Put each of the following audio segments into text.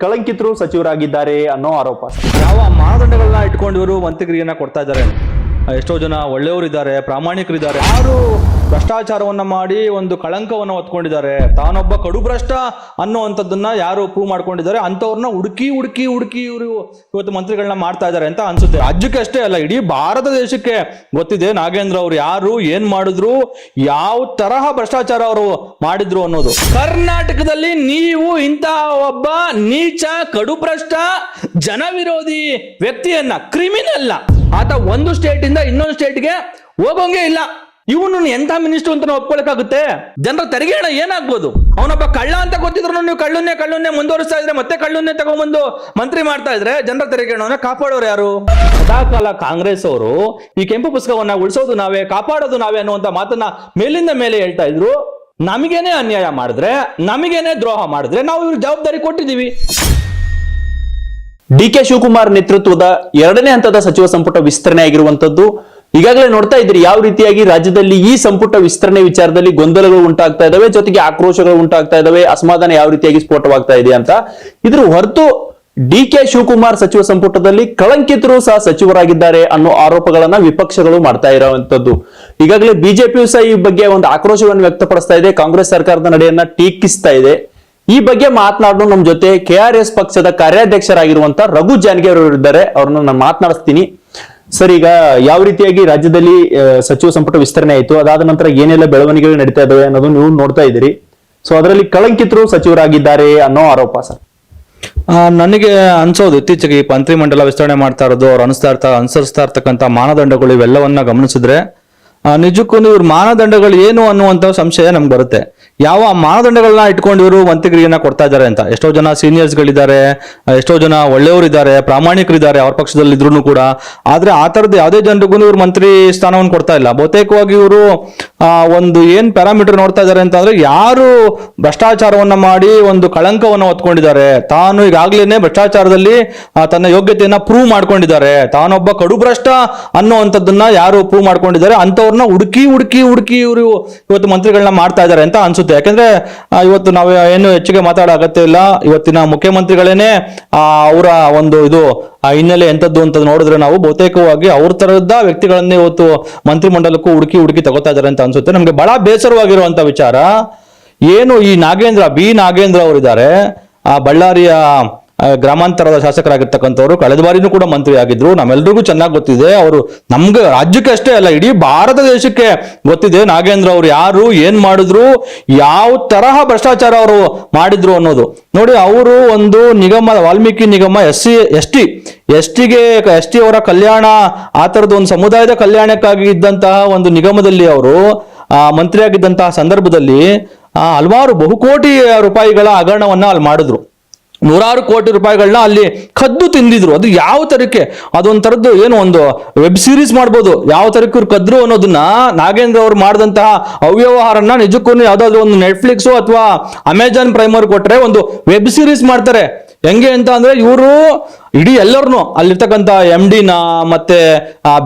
ಕಳಂಕಿತರು ಸಚಿವರಾಗಿದ್ದಾರೆ ಅನ್ನೋ ಆರೋಪ. ಯಾವ ಮಾನದಂಡಗಳನ್ನ ಇಟ್ಕೊಂಡು ಇವರು ಮಂತ್ರಿಗಿರಿಯನ್ನ ಕೊಡ್ತಾ ಇದ್ದಾರೆ? ಎಷ್ಟೋ ಜನ ಒಳ್ಳೆಯವರಿದ್ದಾರೆ, ಪ್ರಾಮಾಣಿಕರಿದ್ದಾರೆ. ಯಾರು ಭ್ರಷ್ಟಾಚಾರವನ್ನ ಮಾಡಿ ಒಂದು ಕಳಂಕವನ್ನ ಹೊತ್ಕೊಂಡಿದ್ದಾರೆ, ತಾನೊಬ್ಬ ಕಡುಭ್ರಷ್ಟ ಅನ್ನುವಂಥದ್ದನ್ನ ಯಾರು ಪ್ರೂವ್ ಮಾಡ್ಕೊಂಡಿದ್ದಾರೆ ಅಂಥವ್ರನ್ನ ಹುಡುಕಿ ಇವರು ಇವತ್ತು ಮಂತ್ರಿಗಳನ್ನ ಮಾಡ್ತಾ ಇದ್ದಾರೆ ಅಂತ ಅನ್ಸುತ್ತೆ. ರಾಜ್ಯಕ್ಕೆ ಅಷ್ಟೇ ಅಲ್ಲ, ಇಡೀ ಭಾರತ ದೇಶಕ್ಕೆ ಗೊತ್ತಿದೆ ನಾಗೇಂದ್ರ ಅವರು ಯಾರು, ಏನ್ ಮಾಡಿದ್ರು, ಯಾವ ತರಹ ಭ್ರಷ್ಟಾಚಾರ ಅವರು ಮಾಡಿದ್ರು ಅನ್ನೋದು. ಕರ್ನಾಟಕದಲ್ಲಿ ನೀವು ಇಂತಹ ಒಬ್ಬ ನೀಚ ಕಡುಭ್ರಷ್ಟ ಜನವಿರೋಧಿ ವ್ಯಕ್ತಿಯನ್ನ, ಕ್ರಿಮಿನಲ್ ಆತ ಒಂದು ಸ್ಟೇಟ್ ಇಂದ ಇನ್ನೊಂದು ಸ್ಟೇಟ್ಗೆ ಹೋಗೋಂಗೆ ಇಲ್ಲ. ಇವನು ಎಂತ ಮಿನಿಸ್ಟರ್ ಅಂತ ಒಪ್ಕೊಳಕಾಗುತ್ತೆ? ಜನರ ತೆರಿಗೆ ಹಣ ಏನಾಗ್ಬೋದು? ಅವನೊಬ್ಬ ಕಳ್ಳ ಅಂತ ಗೊತ್ತಿದ್ರು ನೀವು ಕಳ್ಳನ್ನೇ ಮುಂದುವರಿಸ್ತಾ ಇದ್ರೆ, ಮತ್ತೆ ಕಳ್ಳನ್ನೇ ತಗೊಂಡ್ಬಂದು ಮಂತ್ರಿ ಮಾಡ್ತಾ ಇದ್ರೆ ಜನರ ತೆರಿಗೆ ಹಣವನ್ನ ಕಾಪಾಡೋರು ಯಾರು? ಸದಾಕಾಲ ಕಾಂಗ್ರೆಸ್ ಅವರು ಈ ಕೆಂಪು ಪುಸ್ತಕವನ್ನ ಉಳಿಸೋದು ನಾವೇ, ಕಾಪಾಡೋದು ನಾವೇ ಅನ್ನುವಂತ ಮಾತನ್ನ ಮೇಲಿಂದ ಮೇಲೆ ಹೇಳ್ತಾ ಇದ್ರು. ನಮಗೇನೆ ಅನ್ಯಾಯ ಮಾಡಿದ್ರೆ, ನಮಗೇನೆ ದ್ರೋಹ ಮಾಡಿದ್ರೆ ನಾವು ಇವ್ರ ಜವಾಬ್ದಾರಿ ಕೊಟ್ಟಿದ್ದೀವಿ. ಡಿ.ಕೆ. ಶಿವಕುಮಾರ್ ನೇತೃತ್ವದ 2ನೇ ಹಂತದ ಸಚಿವ ಸಂಪುಟ ವಿಸ್ತರಣೆ ಆಗಿರುವಂತದ್ದು. ಈಗಾಗಲೇ ನೋಡ್ತಾ ಇದ್ದೀರಿ ಯಾವ ರೀತಿಯಾಗಿ ರಾಜ್ಯದಲ್ಲಿ ಈ ಸಂಪುಟ ವಿಸ್ತರಣೆ ವಿಚಾರದಲ್ಲಿ ಗೊಂದಲಗಳು ಉಂಟಾಗ್ತಾ ಇದಾವೆ, ಜೊತೆಗೆ ಆಕ್ರೋಶಗಳು ಉಂಟಾಗ್ತಾ ಇದಾವೆ, ಅಸಮಾಧಾನ ಯಾವ ರೀತಿಯಾಗಿ ಸ್ಫೋಟವಾಗ್ತಾ ಇದೆ ಅಂತ. ಇದ್ರ ಹೊರತು ಡಿ.ಕೆ. ಶಿವಕುಮಾರ್ ಸಚಿವ ಸಂಪುಟದಲ್ಲಿ ಕಳಂಕಿತರು ಸಹ ಸಚಿವರಾಗಿದ್ದಾರೆ ಅನ್ನೋ ಆರೋಪಗಳನ್ನ ವಿಪಕ್ಷಗಳು ಮಾಡ್ತಾ ಇರುವಂತದ್ದು. ಈಗಾಗಲೇ ಬಿಜೆಪಿಯು ಸಹ ಈ ಬಗ್ಗೆ ಒಂದು ಆಕ್ರೋಶವನ್ನು ವ್ಯಕ್ತಪಡಿಸ್ತಾ ಇದೆ, ಕಾಂಗ್ರೆಸ್ ಸರ್ಕಾರದ ನಡೆಯನ್ನ ಟೀಕಿಸ್ತಾ ಇದೆ. ಈ ಬಗ್ಗೆ ಮಾತನಾಡಲು ನಮ್ಮ ಜೊತೆ KRS ಪಕ್ಷದ ಕಾರ್ಯಾಧ್ಯಕ್ಷರಾಗಿರುವಂತ ರಘು ಜಾನಗಿ ಅವರು ಇದ್ದಾರೆ. ಅವ್ರನ್ನ ನಾನು ಮಾತನಾಡಿಸ್ತೀನಿ. ಸರ್, ಈಗ ಯಾವ ರೀತಿಯಾಗಿ ರಾಜ್ಯದಲ್ಲಿ ಸಚಿವ ಸಂಪುಟ ವಿಸ್ತರಣೆ ಆಯಿತು, ಅದಾದ ನಂತರ ಏನೆಲ್ಲ ಬೆಳವಣಿಗೆಗಳು ನಡೀತಾ ಇದಾವೆ ಅನ್ನೋದು ನೀವು ನೋಡ್ತಾ ಇದ್ದೀರಿ. ಸೊ ಅದರಲ್ಲಿ ಕಳಂಕಿತರು ಸಚಿವರಾಗಿದ್ದಾರೆ ಅನ್ನೋ ಆರೋಪ ಸರ್. ನನಗೆ ಅನ್ಸೋದು ಇತ್ತೀಚೆಗೆ ಈ ಮಂತ್ರಿಮಂಡಲ ವಿಸ್ತರಣೆ ಮಾಡ್ತಾ ಇರೋದು, ಅವ್ರು ಅನುಸರಿಸ್ತಾ ಇರ್ತಕ್ಕಂಥ ಮಾನದಂಡಗಳು ಇವೆಲ್ಲವನ್ನ ಗಮನಿಸಿದ್ರೆ ನಿಜಕ್ಕೂ ಇವ್ರ ಮಾನದಂಡಗಳು ಏನು ಅನ್ನುವಂತ ಸಂಶಯ ನಮ್ಗೆ ಬರುತ್ತೆ. ಯಾವ ಮಾನದಂಡಗಳನ್ನ ಇಟ್ಕೊಂಡು ಇವರು ಮಂತ್ರಿಗಿರಿಯನ್ನ ಕೊಡ್ತಾ ಇದ್ದಾರೆ ಅಂತ. ಎಷ್ಟೋ ಜನ ಸೀನಿಯರ್ಸ್ ಗಳಿದ್ದಾರೆ, ಎಷ್ಟೋ ಜನ ಒಳ್ಳೆಯವರಿದ್ದಾರೆ, ಪ್ರಾಮಾಣಿಕರಿದ್ದಾರೆ ಅವ್ರ ಪಕ್ಷದಲ್ಲಿ ಇದ್ರು ಕೂಡ. ಆದ್ರೆ ಆ ತರದ ಯಾವುದೇ ಜನರಿಗೂ ಇವ್ರು ಮಂತ್ರಿ ಸ್ಥಾನವನ್ನು ಕೊಡ್ತಾ ಇಲ್ಲ. ಬಹುತೇಕವಾಗಿ ಇವರು ಒಂದು ಏನ್ ಪ್ಯಾರಾಮೀಟರ್ ನೋಡ್ತಾ ಇದ್ದಾರೆ ಅಂತ ಅಂದ್ರೆ, ಯಾರು ಭ್ರಷ್ಟಾಚಾರವನ್ನ ಮಾಡಿ ಒಂದು ಕಳಂಕವನ್ನ ಹೊತ್ಕೊಂಡಿದ್ದಾರೆ, ತಾನು ಈಗಾಗ್ಲೇನೆ ಭ್ರಷ್ಟಾಚಾರದಲ್ಲಿ ತನ್ನ ಯೋಗ್ಯತೆಯನ್ನ ಪ್ರೂವ್ ಮಾಡ್ಕೊಂಡಿದ್ದಾರೆ, ತಾನೊಬ್ಬ ಕಡುಭ್ರಷ್ಟ ಅನ್ನುವಂಥದ್ದನ್ನ ಯಾರು ಪ್ರೂವ್ ಮಾಡ್ಕೊಂಡಿದ್ದಾರೆ ಅಂತವ್ರನ್ನ ಹುಡುಕಿ ಇವರು ಇವತ್ತು ಮಂತ್ರಿಗಳನ್ನ ಮಾಡ್ತಾ ಇದ್ದಾರೆ ಅಂತ ಅನ್ಸುತ್ತೆ. ಯಾಕಂದ್ರೆ ಇವತ್ತು ನಾವು ಏನು ಹೆಚ್ಚಿಗೆ ಮಾತಾಡೋ ಅಗತ್ಯ ಇಲ್ಲ. ಇವತ್ತಿನ ಮುಖ್ಯಮಂತ್ರಿಗಳೇನೆ ಅವರ ಒಂದು ಇದು ಹಿನ್ನೆಲೆ ಎಂತದ್ದು ಅಂತ ನೋಡಿದ್ರೆ ನಾವು ಬಹುತೇಕವಾಗಿ ಅವ್ರ ತರದ ವ್ಯಕ್ತಿಗಳನ್ನೇ ಇವತ್ತು ಮಂತ್ರಿಮಂಡಲಕ್ಕೂ ಹುಡುಕಿ ತಗೋತಾ ಇದ್ದಾರೆ ಅಂತ ಅನ್ಸುತ್ತೆ. ನಮ್ಗೆ ಬಹಳ ಬೇಸರವಾಗಿರುವಂತ ವಿಚಾರ ಏನು, ಈ ನಾಗೇಂದ್ರ ಅವರಿದ್ದಾರೆ, ಬಳ್ಳಾರಿಯ ಗ್ರಾಮಾಂತರದ ಶಾಸಕರಾಗಿರ್ತಕ್ಕಂಥವ್ರು, ಕಳೆದ ಬಾರಿನೂ ಕೂಡ ಮಂತ್ರಿ ಆಗಿದ್ರು. ನಮ್ಮೆಲ್ರಿಗೂ ಚೆನ್ನಾಗಿ ಗೊತ್ತಿದೆ. ಅವರು ನಮ್ಗೆ ರಾಜ್ಯಕ್ಕೆ ಅಷ್ಟೇ ಅಲ್ಲ, ಇಡೀ ಭಾರತ ದೇಶಕ್ಕೆ ಗೊತ್ತಿದೆ ನಾಗೇಂದ್ರ ಅವರು ಯಾರು, ಏನ್ ಮಾಡಿದ್ರು, ಯಾವ ತರಹ ಭ್ರಷ್ಟಾಚಾರ ಅವರು ಮಾಡಿದ್ರು ಅನ್ನೋದು. ನೋಡಿ, ಅವರು ಒಂದು ನಿಗಮ, ವಾಲ್ಮೀಕಿ ನಿಗಮ, ಎಸ್ ಟಿ ಅವರ ಕಲ್ಯಾಣ, ಆ ತರದ ಒಂದು ಸಮುದಾಯದ ಕಲ್ಯಾಣಕ್ಕಾಗಿ ಇದ್ದಂತಹ ಒಂದು ನಿಗಮದಲ್ಲಿ ಅವರು ಮಂತ್ರಿ ಆಗಿದ್ದಂತಹ ಸಂದರ್ಭದಲ್ಲಿ ಹಲವಾರು ಬಹುಕೋಟಿ ರೂಪಾಯಿಗಳ ಹಗರಣವನ್ನ ಅಲ್ಲಿ ಮಾಡಿದ್ರು. 100 ಕೋಟಿ ರೂಪಾಯಿಗಳನ್ನ ಅಲ್ಲಿ ಕದ್ದು ತಿಂದಿದ್ರು. ಅದು ಯಾವ ತರಕ್ಕೆ, ಅದೊಂಥರದ್ದು ಏನು ಒಂದು ವೆಬ್ ಸೀರೀಸ್ ಮಾಡ್ಬೋದು, ಯಾವ ತರಕ್ಕೆ ಇವ್ರು ಕದ್ರು ಅನ್ನೋದನ್ನ. ನಾಗೇಂದ್ರ ಅವರು ಮಾಡಿದಂತಹ ಅವ್ಯವಹಾರನ ನಿಜಕ್ಕೂ ಯಾವ್ದಾದ್ರು ಒಂದು ನೆಟ್ಫ್ಲಿಕ್ಸ್ ಅಥವಾ ಅಮೆಜಾನ್ ಪ್ರೈಮ್ ಅವ್ರು ಕೊಟ್ರೆ ಒಂದು ವೆಬ್ ಸೀರೀಸ್ ಮಾಡ್ತಾರೆ. ಹೆಂಗೆ ಅಂತ ಅಂದ್ರೆ, ಇವರು ಇಡೀ ಎಲ್ಲರನ್ನು ಅಲ್ಲಿರ್ತಕ್ಕಂಥ MD ಮತ್ತೆ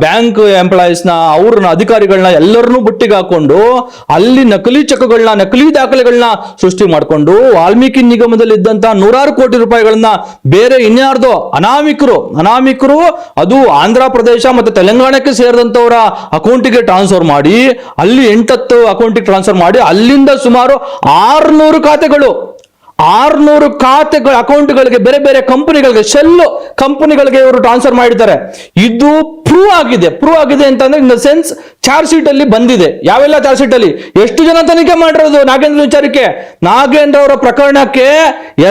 ಬ್ಯಾಂಕ್ ಎಂಪ್ಲಾಯೀಸ್ನ, ಅವ್ರನ್ನ ಅಧಿಕಾರಿಗಳನ್ನ ಎಲ್ಲರನ್ನೂ ಬುಟ್ಟಿಗೆ ಹಾಕೊಂಡು ಅಲ್ಲಿ ನಕಲಿ ಚೆಕ್ಗಳನ್ನ, ನಕಲಿ ದಾಖಲೆಗಳನ್ನ ಸೃಷ್ಟಿ ಮಾಡಿಕೊಂಡು ವಾಲ್ಮೀಕಿ ನಿಗಮದಲ್ಲಿ ಇದ್ದಂತಹ 100 ಕೋಟಿ ರೂಪಾಯಿಗಳನ್ನ ಬೇರೆ ಇನ್ಯಾರ್ದೋ ಅನಾಮಿಕರು ಅದು ಆಂಧ್ರ ಪ್ರದೇಶ ಮತ್ತೆ ತೆಲಂಗಾಣಕ್ಕೆ ಸೇರಿದಂತವರ ಅಕೌಂಟಿಗೆ ಟ್ರಾನ್ಸ್ಫರ್ ಮಾಡಿ, ಅಲ್ಲಿ 8-10 ಅಕೌಂಟಿಗೆ ಟ್ರಾನ್ಸ್ಫರ್ ಮಾಡಿ, ಅಲ್ಲಿಂದ ಸುಮಾರು 600 ಖಾತೆಗಳು ಅಕೌಂಟ್ಗಳಿಗೆ, ಬೇರೆ ಬೇರೆ ಕಂಪನಿಗಳಿಗೆ, ಶೆಲ್ ಕಂಪನಿಗಳಿಗೆ ಇವರು ಟ್ರಾನ್ಸ್ಫರ್ ಮಾಡಿದ್ದಾರೆ. ಇದು ಪ್ರೂವ್ ಆಗಿದೆ ಅಂತಂದ್ರೆ, in the sense charge sheet ಅಲ್ಲಿ ಬಂದಿದೆ. ಯಾವೆಲ್ಲ ಚಾರ್ಜ್ ಶೀಟ್ ಅಲ್ಲಿ ಎಷ್ಟು ಜನ ತನಿಖೆ ಮಾಡಿರೋದು ನಾಗೇಂದ್ರ ವಿಚಾರಕ್ಕೆ? ನಾಗೇಂದ್ರ ಅವರ ಪ್ರಕರಣಕ್ಕೆ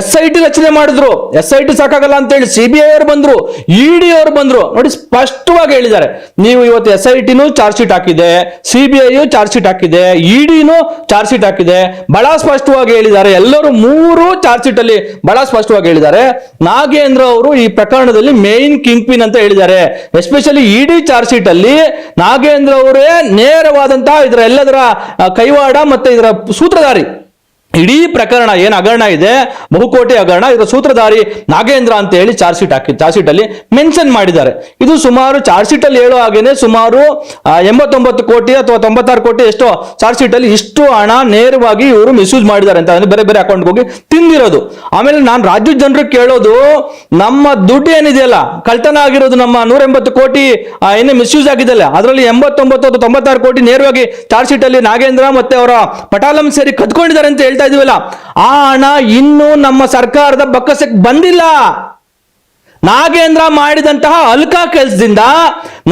SIT ರಚನೆ ಮಾಡಿದ್ರು. SIT ಸಾಕಾಗಲ್ಲ ಅಂತ ಹೇಳಿ CBI ಅವರು ಬಂದ್ರು, ED ಅವರು ಬಂದ್ರು. ನೋಡಿ, ಸ್ಪಷ್ಟವಾಗಿ ಹೇಳಿದ್ದಾರೆ. ನೀವು ಇವತ್ತು SITನೂ ಚಾರ್ಜ್ ಶೀಟ್ ಹಾಕಿದೆ, CBI ಚಾರ್ಜ್ ಶೀಟ್ ಹಾಕಿದೆ, EDನೂ ಚಾರ್ಜ್ ಶೀಟ್ ಹಾಕಿದೆ. ಬಹಳ ಸ್ಪಷ್ಟವಾಗಿ ಹೇಳಿದ್ದಾರೆ. ಎಲ್ಲರೂ 3 ಚಾರ್ಜ್ ಶೀಟ್ ಅಲ್ಲಿ ಬಹಳ ಸ್ಪಷ್ಟವಾಗಿ ಹೇಳಿದ್ದಾರೆ. ನಾಗೇಂದ್ರ ಅವರು ಈ ಪ್ರಕರಣದಲ್ಲಿ ಮೇನ್ ಕಿಂಗ್ ಪಿನ್ ಅಂತ ಹೇಳಿದ್ದಾರೆ. ಎಸ್ಪೆಷಲಿ ED ಚಾರ್ಜ್ ಶೀಟ್ ಅಲ್ಲಿ ನಾಗೇಂದ್ರ ಅವರೇ ನೇರವಾದಂತಹ ಇದರ ಎಲ್ಲದರ ಕೈವಾಡ ಮತ್ತೆ ಇದರ ಸೂತ್ರಧಾರಿ. ಇಡೀ ಪ್ರಕರಣ ಏನ್ ಹಗರಣ ಇದೆ, ಬಹುಕೋಟಿ ಹಗರಣ, ಇದರ ಸೂತ್ರಧಾರಿ ನಾಗೇಂದ್ರ ಅಂತ ಹೇಳಿ ಚಾರ್ಜ್ ಶೀಟ್ ಅಲ್ಲಿ ಮೆನ್ಷನ್ ಮಾಡಿದ್ದಾರೆ. ಇದು ಸುಮಾರು ಚಾರ್ಜ್ ಶೀಟ್ ಅಲ್ಲಿ ಹೇಳೋ ಹಾಗೇನೆ ಸುಮಾರು 89 ಕೋಟಿ ಅಥವಾ 96 ಕೋಟಿ ಎಷ್ಟೋ ಚಾರ್ಜ್ ಶೀಟ್ ಅಲ್ಲಿ ಇಷ್ಟು ಹಣ ನೇರವಾಗಿ ಇವರು ಮಿಸ್ಯೂಸ್ ಮಾಡಿದ್ದಾರೆ ಅಂತ, ಬೇರೆ ಬೇರೆ ಅಕೌಂಟ್ ಹೋಗಿ ತಿಂದಿರೋದು. ಆಮೇಲೆ ನಾನು ರಾಜ್ಯದ ಜನರಿಗೆ ಕೇಳೋದು, ನಮ್ಮ ದುಡ್ಡು ಏನಿದೆಯಲ್ಲ ಕಳ್ತನ ಆಗಿರೋದು, ನಮ್ಮ 180 ಕೋಟಿ ಏನೇ ಮಿಸ್ಯೂಸ್ ಆಗಿದೆಯಲ್ಲ ಅದರಲ್ಲಿ 89 ಅಥವಾ 96 ಕೋಟಿ ನೇರವಾಗಿ ಚಾರ್ಜ್ ಶೀಟ್ ಅಲ್ಲಿ ನಾಗೇಂದ್ರ ಮತ್ತೆ ಅವರ ಪಟಾಲಂ ಸೇರಿ ಕದ್ಕೊಂಡಿದ್ದಾರೆ ಅಂತ ಹೇಳ್ತಾ ಇದೀವಲ್ಲ, ಆ ಹಣ ಇನ್ನೂ ನಮ್ಮ ಸರ್ಕಾರದ ಬೊಕ್ಕಸಕ್ಕೆ ಬಂದಿಲ್ಲ. ನಾಗೇಂದ್ರ ಮಾಡಿದಂತಹ ಅಲ್ಕಾ ಕೆಲಸದಿಂದ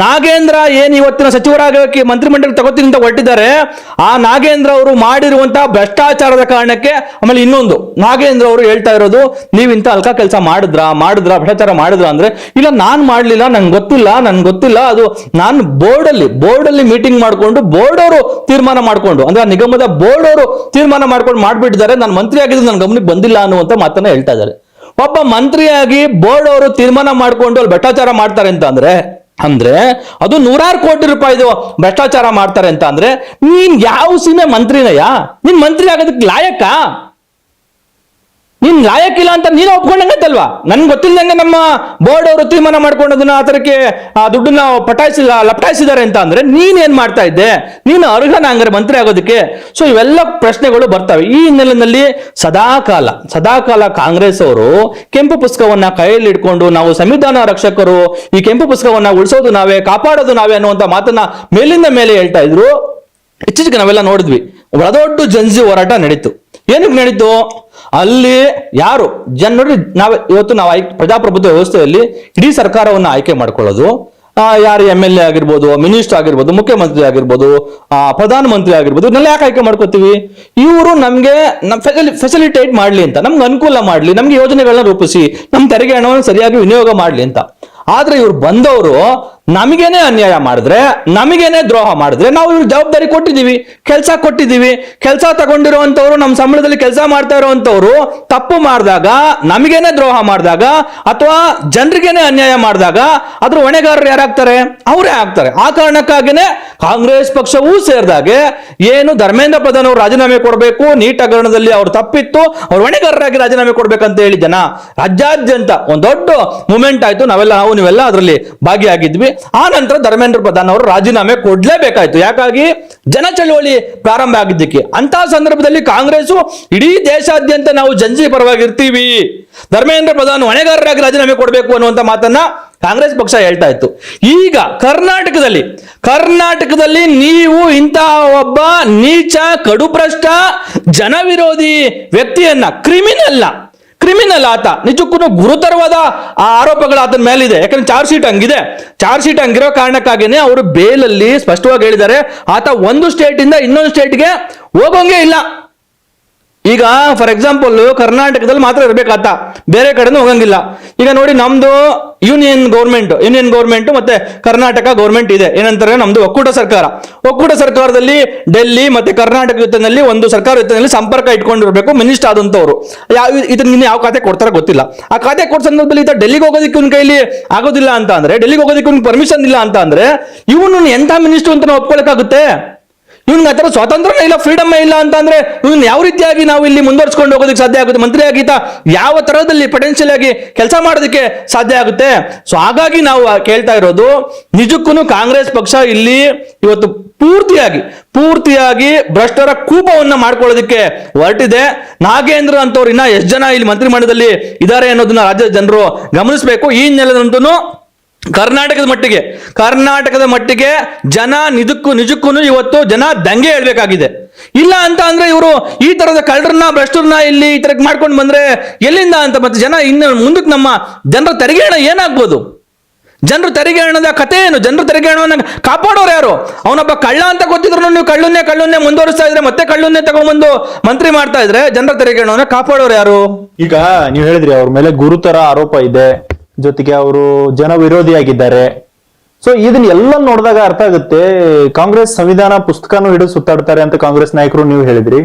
ನಾಗೇಂದ್ರ ಏನ್ ಇವತ್ತಿನ ಸಚಿವರಾಗಕ್ಕೆ ಮಂತ್ರಿಮಂಡಲ ತಗೋತೀನಿ ಅಂತ ಹೊರಟಿದ್ದಾರೆ, ಆ ನಾಗೇಂದ್ರ ಅವರು ಮಾಡಿರುವಂತಹ ಭ್ರಷ್ಟಾಚಾರದ ಕಾರಣಕ್ಕೆ. ಆಮೇಲೆ ಇನ್ನೊಂದು, ನಾಗೇಂದ್ರ ಅವರು ಹೇಳ್ತಾ ಇರೋದು, ನೀವ್ ಇಂತ ಅಲ್ಕಾ ಕೆಲಸ ಮಾಡಿದ್ರ ಭ್ರಷ್ಟಾಚಾರ ಮಾಡಿದ್ರ ಅಂದ್ರೆ, ಇಲ್ಲ ನಾನ್ ಮಾಡ್ಲಿಲ್ಲ, ನನ್ಗೆ ಗೊತ್ತಿಲ್ಲ, ಅದು ನಾನು ಬೋರ್ಡ್ ಅಲ್ಲಿ ಮೀಟಿಂಗ್ ಮಾಡ್ಕೊಂಡು ಬೋರ್ಡ್ ಅವರು ತೀರ್ಮಾನ ಮಾಡ್ಕೊಂಡು, ಅಂದ್ರೆ ನಿಗಮದ ಬೋರ್ಡ್ ಅವರು ತೀರ್ಮಾನ ಮಾಡ್ಕೊಂಡು ಮಾಡ್ಬಿಟ್ಟಿದ್ದಾರೆ, ನಾನು ಮಂತ್ರಿ ಆಗಿದ್ದು ನನ್ನ ಗಮನಕ್ಕೆ ಬಂದಿಲ್ಲ ಅನ್ನುವಂತ ಮಾತನ್ನ ಹೇಳ್ತಾ ಇದ್ದಾರೆ. ಒಬ್ಬ ಮಂತ್ರಿಯಾಗಿ ಬೋರ್ಡ್ ಅವರು ತೀರ್ಮಾನ ಮಾಡ್ಕೊಂಡು ಅಲ್ಲಿ ಭ್ರಷ್ಟಾಚಾರ ಮಾಡ್ತಾರೆ ಅಂತ ಅಂದ್ರೆ ಅದು 100 ಕೋಟಿ ರೂಪಾಯಿದು ಭ್ರಷ್ಟಾಚಾರ ಮಾಡ್ತಾರೆ ಅಂತ ಅಂದ್ರೆ, ನೀನ್ ಯಾವ ಸೀಮೆ ಮಂತ್ರಿನಯ್ಯ? ನೀನ್ ಮಂತ್ರಿ ಆಗೋದಕ್ಕೆ ಲಾಯಕ್ಕ? ನೀನ್ ಲಾಯಕ್ಕಿಲ್ಲ ಅಂತ ನೀನು ಒಪ್ಕೊಂಡಂಗತ್ತಲ್ವಾ? ನನ್ಗೆ ಗೊತ್ತಿಲ್ಲದಂಗೆ ನಮ್ಮ ಬೋರ್ಡ್ ಅವರು ತೀರ್ಮಾನ ಮಾಡ್ಕೊಂಡದನ್ನ ಆ ಥರಕ್ಕೆ ಆ ದುಡ್ಡನ್ನ ಲಪಟಾಯಿಸಿದ್ದಾರೆ ಅಂತ ಅಂದ್ರೆ ನೀನ್ ಏನ್ ಮಾಡ್ತಾ ಇದ್ದೆ? ನೀನು ಅರ್ಹನ ಹಂಗಾರೆ ಮಂತ್ರಿ ಆಗೋದಕ್ಕೆ? ಸೊ ಇವೆಲ್ಲ ಪ್ರಶ್ನೆಗಳು ಬರ್ತವೆ. ಈ ಹಿನ್ನೆಲೆಯಲ್ಲಿ ಸದಾಕಾಲ ಕಾಂಗ್ರೆಸ್ ಅವರು ಕೆಂಪು ಪುಸ್ತಕವನ್ನ ಕೈಯಲ್ಲಿ ಇಟ್ಕೊಂಡು, ನಾವು ಸಂವಿಧಾನ ರಕ್ಷಕರು, ಈ ಕೆಂಪು ಪುಸ್ತಕವನ್ನ ಉಳಿಸೋದು ನಾವೇ, ಕಾಪಾಡೋದು ನಾವೇ ಅನ್ನುವಂತ ಮಾತನ್ನ ಮೇಲಿಂದ ಮೇಲೆ ಹೇಳ್ತಾ ಇದ್ರು. ಇತ್ತೀಚೆಗೆ ನಾವೆಲ್ಲ ನೋಡಿದ್ವಿ, ದೊಡ್ಡ ಜಂಜಿ ಹೋರಾಟ ನಡೀತು. ಏನಕ್ಕೆ ನಡೀತು? ಅಲ್ಲಿ ಯಾರು ನೋಡಿ, ಇವತ್ತು ನಾವು ಪ್ರಜಾಪ್ರಭುತ್ವ ವ್ಯವಸ್ಥೆಯಲ್ಲಿ ಇಡೀ ಸರ್ಕಾರವನ್ನು ಆಯ್ಕೆ ಮಾಡ್ಕೊಳ್ಳೋದು, ಯಾರು MLA ಆಗಿರ್ಬೋದು, ಮಿನಿಸ್ಟರ್ ಆಗಿರ್ಬೋದು, ಮುಖ್ಯಮಂತ್ರಿ ಆಗಿರ್ಬೋದು, ಪ್ರಧಾನಮಂತ್ರಿ ಆಗಿರ್ಬೋದು, ಇದನ್ನೆಲ್ಲ ಯಾಕೆ ಆಯ್ಕೆ ಮಾಡ್ಕೋತೀವಿ? ಇವರು ನಮ್ಗೆ ಫೆಸಿಲಿಟೇಟ್ ಮಾಡ್ಲಿ ಅಂತ, ನಮ್ಗೆ ಅನುಕೂಲ ಮಾಡ್ಲಿ, ನಮ್ಗೆ ಯೋಜನೆಗಳನ್ನ ರೂಪಿಸಿ, ನಮ್ಮ ತೆರಿಗೆ ಹಣವನ್ನು ಸರಿಯಾಗಿ ವಿನಿಯೋಗ ಮಾಡ್ಲಿ ಅಂತ. ಆದ್ರೆ ಇವ್ರು ಬಂದವರು ನಮಗೇನೆ ಅನ್ಯಾಯ ಮಾಡಿದ್ರೆ, ನಮಗೇನೆ ದ್ರೋಹ ಮಾಡಿದ್ರೆ, ನಾವು ಇವ್ರ ಜವಾಬ್ದಾರಿ ಕೊಟ್ಟಿದ್ದೀವಿ, ಕೆಲಸ ತಗೊಂಡಿರುವಂತವ್ರು, ನಮ್ಮ ಸಂಬಳದಲ್ಲಿ ಕೆಲಸ ಮಾಡ್ತಾ ಇರುವಂತವ್ರು ತಪ್ಪು ಮಾಡಿದಾಗ, ನಮಗೇನೆ ದ್ರೋಹ ಮಾಡಿದಾಗ ಅಥವಾ ಜನರಿಗೇನೆ ಅನ್ಯಾಯ ಮಾಡಿದಾಗ ಅದ್ರ ಹೊಣೆಗಾರರು ಯಾರಾಗ್ತಾರೆ? ಅವರೇ ಆಗ್ತಾರೆ. ಆ ಕಾರಣಕ್ಕಾಗಿನೇ ಕಾಂಗ್ರೆಸ್ ಪಕ್ಷವೂ ಸೇರಿದಾಗೆ ಏನು ಧರ್ಮೇಂದ್ರ ಪ್ರಧಾನ್ ಅವರು ರಾಜೀನಾಮೆ ಕೊಡಬೇಕು, ನೀಟ್ ಹಗರಣದಲ್ಲಿ ಅವ್ರು ತಪ್ಪಿತ್ತು, ಅವ್ರು ಹೊಣೆಗಾರರಾಗಿ ರಾಜೀನಾಮೆ ಕೊಡ್ಬೇಕಂತ ಹೇಳಿ ಜನ ರಾಜ್ಯಾದ್ಯಂತ ಒಂದು ದೊಡ್ಡ ಮೂವ್ಮೆಂಟ್ ಆಯ್ತು. ನೀವೆಲ್ಲ ಅದರಲ್ಲಿ ಭಾಗಿಯಾಗಿದ್ವಿ. ಆ ನಂತರ ಧರ್ಮೇಂದ್ರ ಪ್ರಧಾನ್ ಅವರು ರಾಜೀನಾಮೆ ಕೊಡ್ಲೇಬೇಕಾಯ್ತು. ಯಾಕಾಗಿ? ಜನ ಚಳವಳಿ ಪ್ರಾರಂಭ ಆಗಿದ್ದಕ್ಕೆ. ಅಂತಹ ಸಂದರ್ಭದಲ್ಲಿ ಕಾಂಗ್ರೆಸ್ ಇಡೀ ದೇಶಾದ್ಯಂತ ನಾವು ಜಂಜಿ ಪರವಾಗಿರ್ತೀವಿ, ಧರ್ಮೇಂದ್ರ ಪ್ರಧಾನ್ ಹೊಣೆಗಾರರಾಗಿ ರಾಜೀನಾಮೆ ಕೊಡಬೇಕು ಅನ್ನುವಂತ ಮಾತನ್ನ ಕಾಂಗ್ರೆಸ್ ಪಕ್ಷ ಹೇಳ್ತಾ ಇತ್ತು. ಈಗ ಕರ್ನಾಟಕದಲ್ಲಿ ನೀವು ಇಂತಹ ಒಬ್ಬ ನೀಚ, ಕಡುಭ್ರಷ್ಟ, ಜನವಿರೋಧಿ ವ್ಯಕ್ತಿಯನ್ನ, ಕ್ರಿಮಿನಲ್ ಆತ, ನಿಜಕ್ಕೂ ಗುರುತರವಾದ ಆರೋಪಗಳು ಆತನ ಮೇಲಿದೆ. ಯಾಕಂದ್ರೆ ಚಾರ್ಜ್ ಶೀಟ್ ಹಂಗಿರೋ ಕಾರಣಕ್ಕಾಗಿನೇ ಅವರು ಬೇಲಲ್ಲಿ ಸ್ಪಷ್ಟವಾಗಿ ಹೇಳಿದ್ದಾರೆ, ಆತ ಒಂದು ಸ್ಟೇಟ್ ಇಂದ ಇನ್ನೊಂದು ಸ್ಟೇಟ್ಗೆ ಹೋಗೋಂಗೆ ಇಲ್ಲ. ಈಗ ಫಾರ್ ಎಕ್ಸಾಂಪಲ್ ಕರ್ನಾಟಕದಲ್ಲಿ ಮಾತ್ರ ಇರ್ಬೇಕಾತ, ಬೇರೆ ಕಡೆನೂ ಹೋಗಂಗಿಲ್ಲ. ಈಗ ನೋಡಿ, ನಮ್ದು ಯೂನಿಯನ್ ಗೌರ್ಮೆಂಟ್ ಮತ್ತೆ ಕರ್ನಾಟಕ ಗೌರ್ಮೆಂಟ್ ಇದೆ. ಏನಂತಾರೆ? ನಮ್ದು ಒಕ್ಕೂಟ ಸರ್ಕಾರದಲ್ಲಿ ಡೆಲ್ಲಿ ಮತ್ತೆ ಕರ್ನಾಟಕ ಜೊತೆನಲ್ಲಿ ಒಂದು ಸರ್ಕಾರ ಜೊತೆನಲ್ಲಿ ಸಂಪರ್ಕ ಇಟ್ಕೊಂಡಿರ್ಬೇಕು ಮಿನಿಸ್ಟರ್ ಆದಂತವ್ರು. ಇದನ್ನ ಯಾವ ಖಾತೆ ಕೊಡ್ತಾರ ಗೊತ್ತಿಲ್ಲ. ಆ ಖಾತೆ ಕೊಟ್ಟ ಸಂದರ್ಭದಲ್ಲಿ ಡೆಲ್ಲಿಗೆ ಹೋಗೋದಕ್ಕೆ ಇವ್ನ ಕೈಲಿ ಆಗೋದಿಲ್ಲ ಅಂತ ಅಂದ್ರೆ, ಡೆಲ್ಲಿಗೆ ಹೋಗೋದಕ್ಕೆ ಇವ್ನ ಪರ್ಮಿಷನ್ ಇಲ್ಲ ಅಂತ ಅಂದ್ರೆ, ಇವನು ಎಂತ ಮಿನಿಸ್ಟರ್ ಅಂತ ನಾವು ಒಪ್ಕೊಳಕ್ಕಾಗುತ್ತೆ? ಇವ್ನಿಗೆ ಆ ಥರ ಸ್ವಾತಂತ್ರ್ಯ ಇಲ್ಲ, ಫ್ರೀಡಮ್ ಇಲ್ಲ ಅಂತ ಅಂದ್ರೆ ಇವ್ನ ಯಾವ ರೀತಿಯಾಗಿ ನಾವು ಇಲ್ಲಿ ಮುಂದುವರ್ಸ್ಕೊಂಡು ಹೋಗೋದಕ್ಕೆ ಸಾಧ್ಯ ಆಗುತ್ತೆ? ಮಂತ್ರಿ ಆಗೀತ ಯಾವ ತರಹದಲ್ಲಿ ಪೊಟೆನ್ಶಿಯಲ್ ಆಗಿ ಕೆಲಸ ಮಾಡೋದಕ್ಕೆ ಸಾಧ್ಯ ಆಗುತ್ತೆ? ಸೊ ಹಾಗಾಗಿ ನಾವು ಕೇಳ್ತಾ ಇರೋದು, ನಿಜಕ್ಕೂ ಕಾಂಗ್ರೆಸ್ ಪಕ್ಷ ಇಲ್ಲಿ ಇವತ್ತು ಪೂರ್ತಿಯಾಗಿ ಭ್ರಷ್ಟರ ಕೂಪವನ್ನ ಮಾಡ್ಕೊಳ್ಳೋದಕ್ಕೆ ಹೊರಟಿದೆ. ನಾಗೇಂದ್ರ ಅಂತವ್ರು ಇನ್ನ ಎಷ್ಟು ಜನ ಇಲ್ಲಿ ಮಂತ್ರಿಮಂಡಲದಲ್ಲಿ ಇದ್ದಾರೆ ಅನ್ನೋದನ್ನ ರಾಜ್ಯದ ಜನರು ಗಮನಿಸಬೇಕು. ಈ ಹಿನ್ನೆಲೆಯಂತೂ ಕರ್ನಾಟಕದ ಮಟ್ಟಿಗೆ ಜನ ನಿಜಕ್ಕೂ ಇವತ್ತು ಜನ ದಂಗೆ ಹೇಳ್ಬೇಕಾಗಿದೆ. ಇಲ್ಲ ಅಂತ ಅಂದ್ರೆ ಇವರು ಈ ತರದ ಕಳ್ಳರನ್ನ, ಭ್ರಷ್ಟರನ್ನ ಇಲ್ಲಿ ಈ ತರಕ್ಕೆ ಮಾಡ್ಕೊಂಡು ಬಂದ್ರೆ ಎಲ್ಲಿಂದ ಅಂತ ಮತ್ತೆ ಜನ ಇನ್ನು ಮುಂದಕ್ಕೆ ನಮ್ಮ ಜನರ ತೆರಿಗೆ ಹಣ ಏನಾಗ್ಬೋದು? ಜನರು ತೆರಿಗೆ ಹಣದ ಕಥೆ ಏನು? ಜನರು ತೆರಿಗೆ ಹಣವನ್ನ ಕಾಪಾಡೋರು ಯಾರು? ಅವನೊಬ್ಬ ಕಳ್ಳ ಅಂತ ಗೊತ್ತಿದ್ರು ನೀವು ಕಳ್ಳನ್ನೇ ಮುಂದುವರಿಸ್ತಾ ಇದ್ರೆ, ಮತ್ತೆ ಕಳ್ಳನ್ನೇ ತಗೊಂಡ್ಬಂದು ಮಂತ್ರಿ ಮಾಡ್ತಾ ಇದ್ರೆ ಜನರ ತೆರಿಗೆ ಹಣವನ್ನ ಕಾಪಾಡೋರು ಯಾರು? ಈಗ ನೀವು ಹೇಳಿದ್ರಿ ಅವ್ರ ಮೇಲೆ ಗುರುತರ ಆರೋಪ ಇದೆ, ಜೊತೆಗೆ ಅವರು ಜನ ವಿರೋಧಿಯಾಗಿದ್ದಾರೆ. ಸೊ ಇದನ್ನ ಎಲ್ಲ ನೋಡಿದಾಗ ಅರ್ಥ ಆಗುತ್ತೆ, ಕಾಂಗ್ರೆಸ್ ಸಂವಿಧಾನ ಪುಸ್ತಕನೂ ಹಿಡಿದು ಸುತ್ತಾಡ್ತಾರೆ ಅಂತ ಕಾಂಗ್ರೆಸ್ ನಾಯಕರು ನೀವು ಹೇಳಿದ್ರಿ.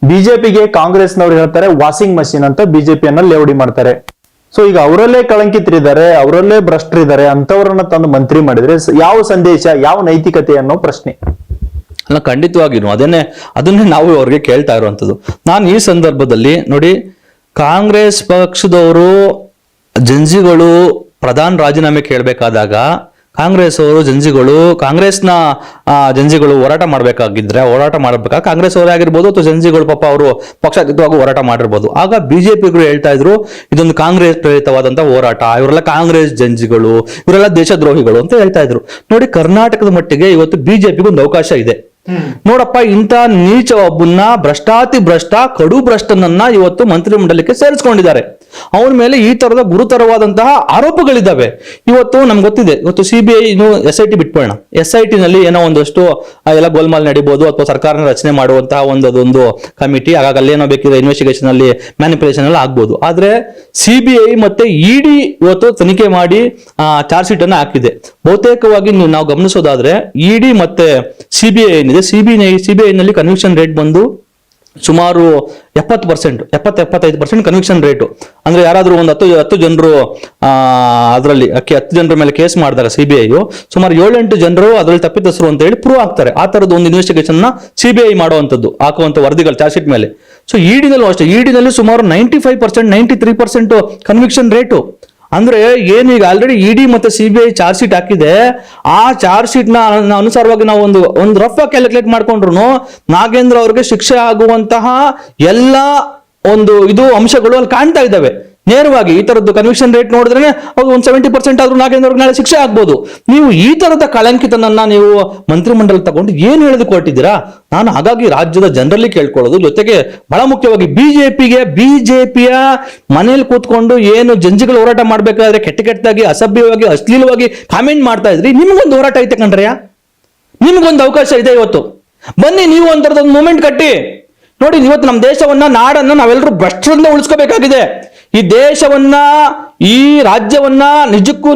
ಬಿಜೆಪಿಗೆ ಕಾಂಗ್ರೆಸ್ನವ್ರು ಹೇಳ್ತಾರೆ ವಾಷಿಂಗ್ ಮಷಿನ್ ಅಂತ ಬಿಜೆಪಿಯನ್ನ ಲೇವಡಿ ಮಾಡ್ತಾರೆ. ಸೊ ಈಗ ಅವರಲ್ಲೇ ಕಳಂಕಿತರಿದ್ದಾರೆ, ಅವರಲ್ಲೇ ಭ್ರಷ್ಟರಿದ್ದಾರೆ, ಅಂತವ್ರನ್ನ ತಂದು ಮಂತ್ರಿ ಮಾಡಿದ್ರೆ ಯಾವ ಸಂದೇಶ, ಯಾವ ನೈತಿಕತೆ ಅನ್ನೋ ಪ್ರಶ್ನೆ. ಅಲ್ಲ, ಖಂಡಿತವಾಗಿನು ಅದನ್ನೇ ನಾವು ಅವ್ರಿಗೆ ಕೇಳ್ತಾ ಇರುವಂಥದ್ದು. ನಾನು ಈ ಸಂದರ್ಭದಲ್ಲಿ ನೋಡಿ, ಕಾಂಗ್ರೆಸ್ ಪಕ್ಷದವರು ಜಂಜಿಗಳು ಪ್ರಧಾನ ರಾಜೀನಾಮೆ ಕೇಳಬೇಕಾದಾಗ ಕಾಂಗ್ರೆಸ್ ಅವರು ಕಾಂಗ್ರೆಸ್ನ ಜಂಜಿಗಳು ಹೋರಾಟ ಮಾಡಬೇಕಾದ್ರೆ ಕಾಂಗ್ರೆಸ್ ಅವರೇ ಆಗಿರ್ಬೋದು ಅಥವಾ ಜಂಜಿಗಳು ಪಾಪ ಅವರು ಪಕ್ಷಾತೀತವಾಗಿ ಹೋರಾಟ ಮಾಡಿರ್ಬೋದು. ಆಗ ಬಿಜೆಪಿಗಳು ಹೇಳ್ತಾ ಇದ್ರು ಇದೊಂದು ಕಾಂಗ್ರೆಸ್ ಪ್ರೇರಿತವಾದಂತಹ ಹೋರಾಟ, ಇವರೆಲ್ಲ ಕಾಂಗ್ರೆಸ್ ಜಂಜಿಗಳು, ಇವರೆಲ್ಲ ದೇಶದ್ರೋಹಿಗಳು ಅಂತ ಹೇಳ್ತಾ ಇದ್ರು. ನೋಡಿ, ಕರ್ನಾಟಕದ ಮಟ್ಟಿಗೆ ಇವತ್ತು ಬಿಜೆಪಿಗೆ ಒಂದು ಅವಕಾಶ ಇದೆ. ನೋಡಪ್ಪ, ಇಂಥ ನೀಚ ಒಬ್ಬನ್ನ ಭ್ರಷ್ಟ ಕಡು ಭ್ರಷ್ಟನನ್ನ ಇವತ್ತು ಮಂತ್ರಿಮಂಡಲಕ್ಕೆ ಸೇರಿಸ್ಕೊಂಡಿದ್ದಾರೆ. ಅವನ ಮೇಲೆ ಈ ತರದ ಗುರುತರವಾದಂತಹ ಆರೋಪಗಳಿದ್ದಾವೆ. ಇವತ್ತು ನಮ್ಗೆ ಗೊತ್ತಿದೆ, ಇವತ್ತು ಸಿಬಿಐ SIT ಬಿಟ್ಬೇಡ, SIT ನಲ್ಲಿ ಏನೋ ಒಂದಷ್ಟು ಎಲ್ಲ ಗೋಲ್ಮಾಲ್ ನಡಿಬಹುದು ಅಥವಾ ಸರ್ಕಾರನ ರಚನೆ ಮಾಡುವಂತಹ ಒಂದೊಂದು ಕಮಿಟಿ, ಹಾಗಾಗಿ ಅಲ್ಲೇನೋ ಬೇಕಿದೆ ಇನ್ವೆಸ್ಟಿಗೇಷನ್ ಅಲ್ಲಿ ಮ್ಯಾನಿಪುಲೇಷನ್ ಎಲ್ಲ ಆಗ್ಬೋದು. ಆದ್ರೆ ಸಿಬಿಐ ಮತ್ತೆ ED ಇವತ್ತು ತನಿಖೆ ಮಾಡಿ ಚಾರ್ಜ್ ಶೀಟ್ ಅನ್ನ ಹಾಕಿದೆ. ಬಹುತೇಕವಾಗಿ ನಾವು ಗಮನಿಸೋದಾದ್ರೆ ED ಮತ್ತೆ ಸಿಬಿಐ ಏನಿದೆ, ಸಿಬಿಐ ನಲ್ಲಿ ಕನ್ವಿಕ್ಷನ್ ರೇಟ್ ಬಂದು ಸುಮಾರು 70%, ಕನ್ವಿಕ್ಷನ್ ರೇಟು. ಅಂದ್ರೆ ಯಾರಾದ್ರೂ ಒಂದು 10 ಜನರು ಅದರಲ್ಲಿ 10 ಜನರ ಮೇಲೆ ಕೇಸ್ ಮಾಡಿದಾಗ ಸಿಬಿಐ ಸುಮಾರು 7-8 ಜನರು ಅದರಲ್ಲಿ ತಪ್ಪಿತಸ್ಥರು ಅಂತ ಹೇಳಿ ಪ್ರೂವ್ ಆಗ್ತಾರೆ. ಆ ತರದ ಒಂದು ಇನ್ವೆಸ್ಟಿಗೇಷನ್ ನ ಸಿಬಿಐ ಮಾಡುವಂತದ್ದು, ಹಾಕುವಂತ ವರದಿಗಳು ಚಾರ್ಜ್ ಶೀಟ್ ಮೇಲೆ. ಸೊ ED-ನಲ್ಲೂ ಅಷ್ಟೇ, ED-ನಲ್ಲಿ ಸುಮಾರು 95%, 93% ಕನ್ವಿಕ್ಷನ್ ರೇಟು. ಅಂದ್ರೆ ಏನು, ಈಗ ಆಲ್ರೆಡಿ ED ಮತ್ತೆ ಸಿಬಿಐ ಚಾರ್ಜ್ ಶೀಟ್ ಹಾಕಿದೆ. ಆ ಚಾರ್ಜ್ ಶೀಟ್ ನ ಅನುಸಾರವಾಗಿ ನಾವು ಒಂದು ರಫ್ ಆಗಿ ಕ್ಯಾಲ್ಕುಲೇಟ್ ಮಾಡ್ಕೊಂಡ್ರು ನಾಗೇಂದ್ರ ಅವ್ರಿಗೆ ಶಿಕ್ಷೆ ಆಗುವಂತಹ ಎಲ್ಲ ಇದು ಅಂಶಗಳು ಅಲ್ಲಿ ಕಾಣ್ತಾ ಇದ್ದಾವೆ. ನೇರವಾಗಿ ಈ ತರದ್ದು ಕನ್ವಿಕ್ಷನ್ ರೇಟ್ ನೋಡಿದ್ರೆ ಒಂದು 70% ಆದ್ರೂ ನಾಗೇಂದ್ರ ಅವ್ರಿಗೆ ನಾಳೆ ಶಿಕ್ಷೆ ಆಗ್ಬೋದು. ನೀವು ಈ ತರದ ಕಳಂಕಿತನನ್ನ ನೀವು ಮಂತ್ರಿಮಂಡಲ ತಗೊಂಡು ಏನು ಹೇಳಿದುಕೊಟ್ಟಿದ್ದೀರಾ? ನಾನು ಹಾಗಾಗಿ ರಾಜ್ಯದ ಜನರಲ್ಲಿ ಕೇಳ್ಕೊಳ್ಳೋದು, ಜೊತೆಗೆ ಬಹಳ ಮುಖ್ಯವಾಗಿ ಬಿಜೆಪಿಯ ಮನೇಲಿ ಕೂತ್ಕೊಂಡು ಏನು ಜಂಜಿಗಳು ಹೋರಾಟ ಮಾಡ್ಬೇಕಾದ್ರೆ ಕೆಟ್ಟದಾಗಿ ಅಸಭ್ಯವಾಗಿ ಅಶ್ಲೀಲವಾಗಿ ಕಾಮೆಂಟ್ ಮಾಡ್ತಾ ಇದ್ರಿ, ನಿಮ್ಗೊಂದು ಹೋರಾಟ ಐತೆ ಕಣ್ರಯ್ಯ, ನಿಮ್ಗೊಂದು ಅವಕಾಶ ಇದೆ. ಇವತ್ತು ಬನ್ನಿ, ನೀವು ಒಂಥರದೊಂದು ಮೂಮೆಂಟ್ ಕಟ್ಟಿ ನೋಡಿ. ಇವತ್ತು ನಮ್ಮ ದೇಶವನ್ನ, ನಾಡನ್ನ ನಾವೆಲ್ಲರೂ ಭ್ರಷ್ಟರಿಂದ ಉಳಿಸ್ಕೋಬೇಕಾಗಿದೆ. ಈ ದೇಶವನ್ನ, ಈ ರಾಜ್ಯವನ್ನ, ನಿಜಕ್ಕೂ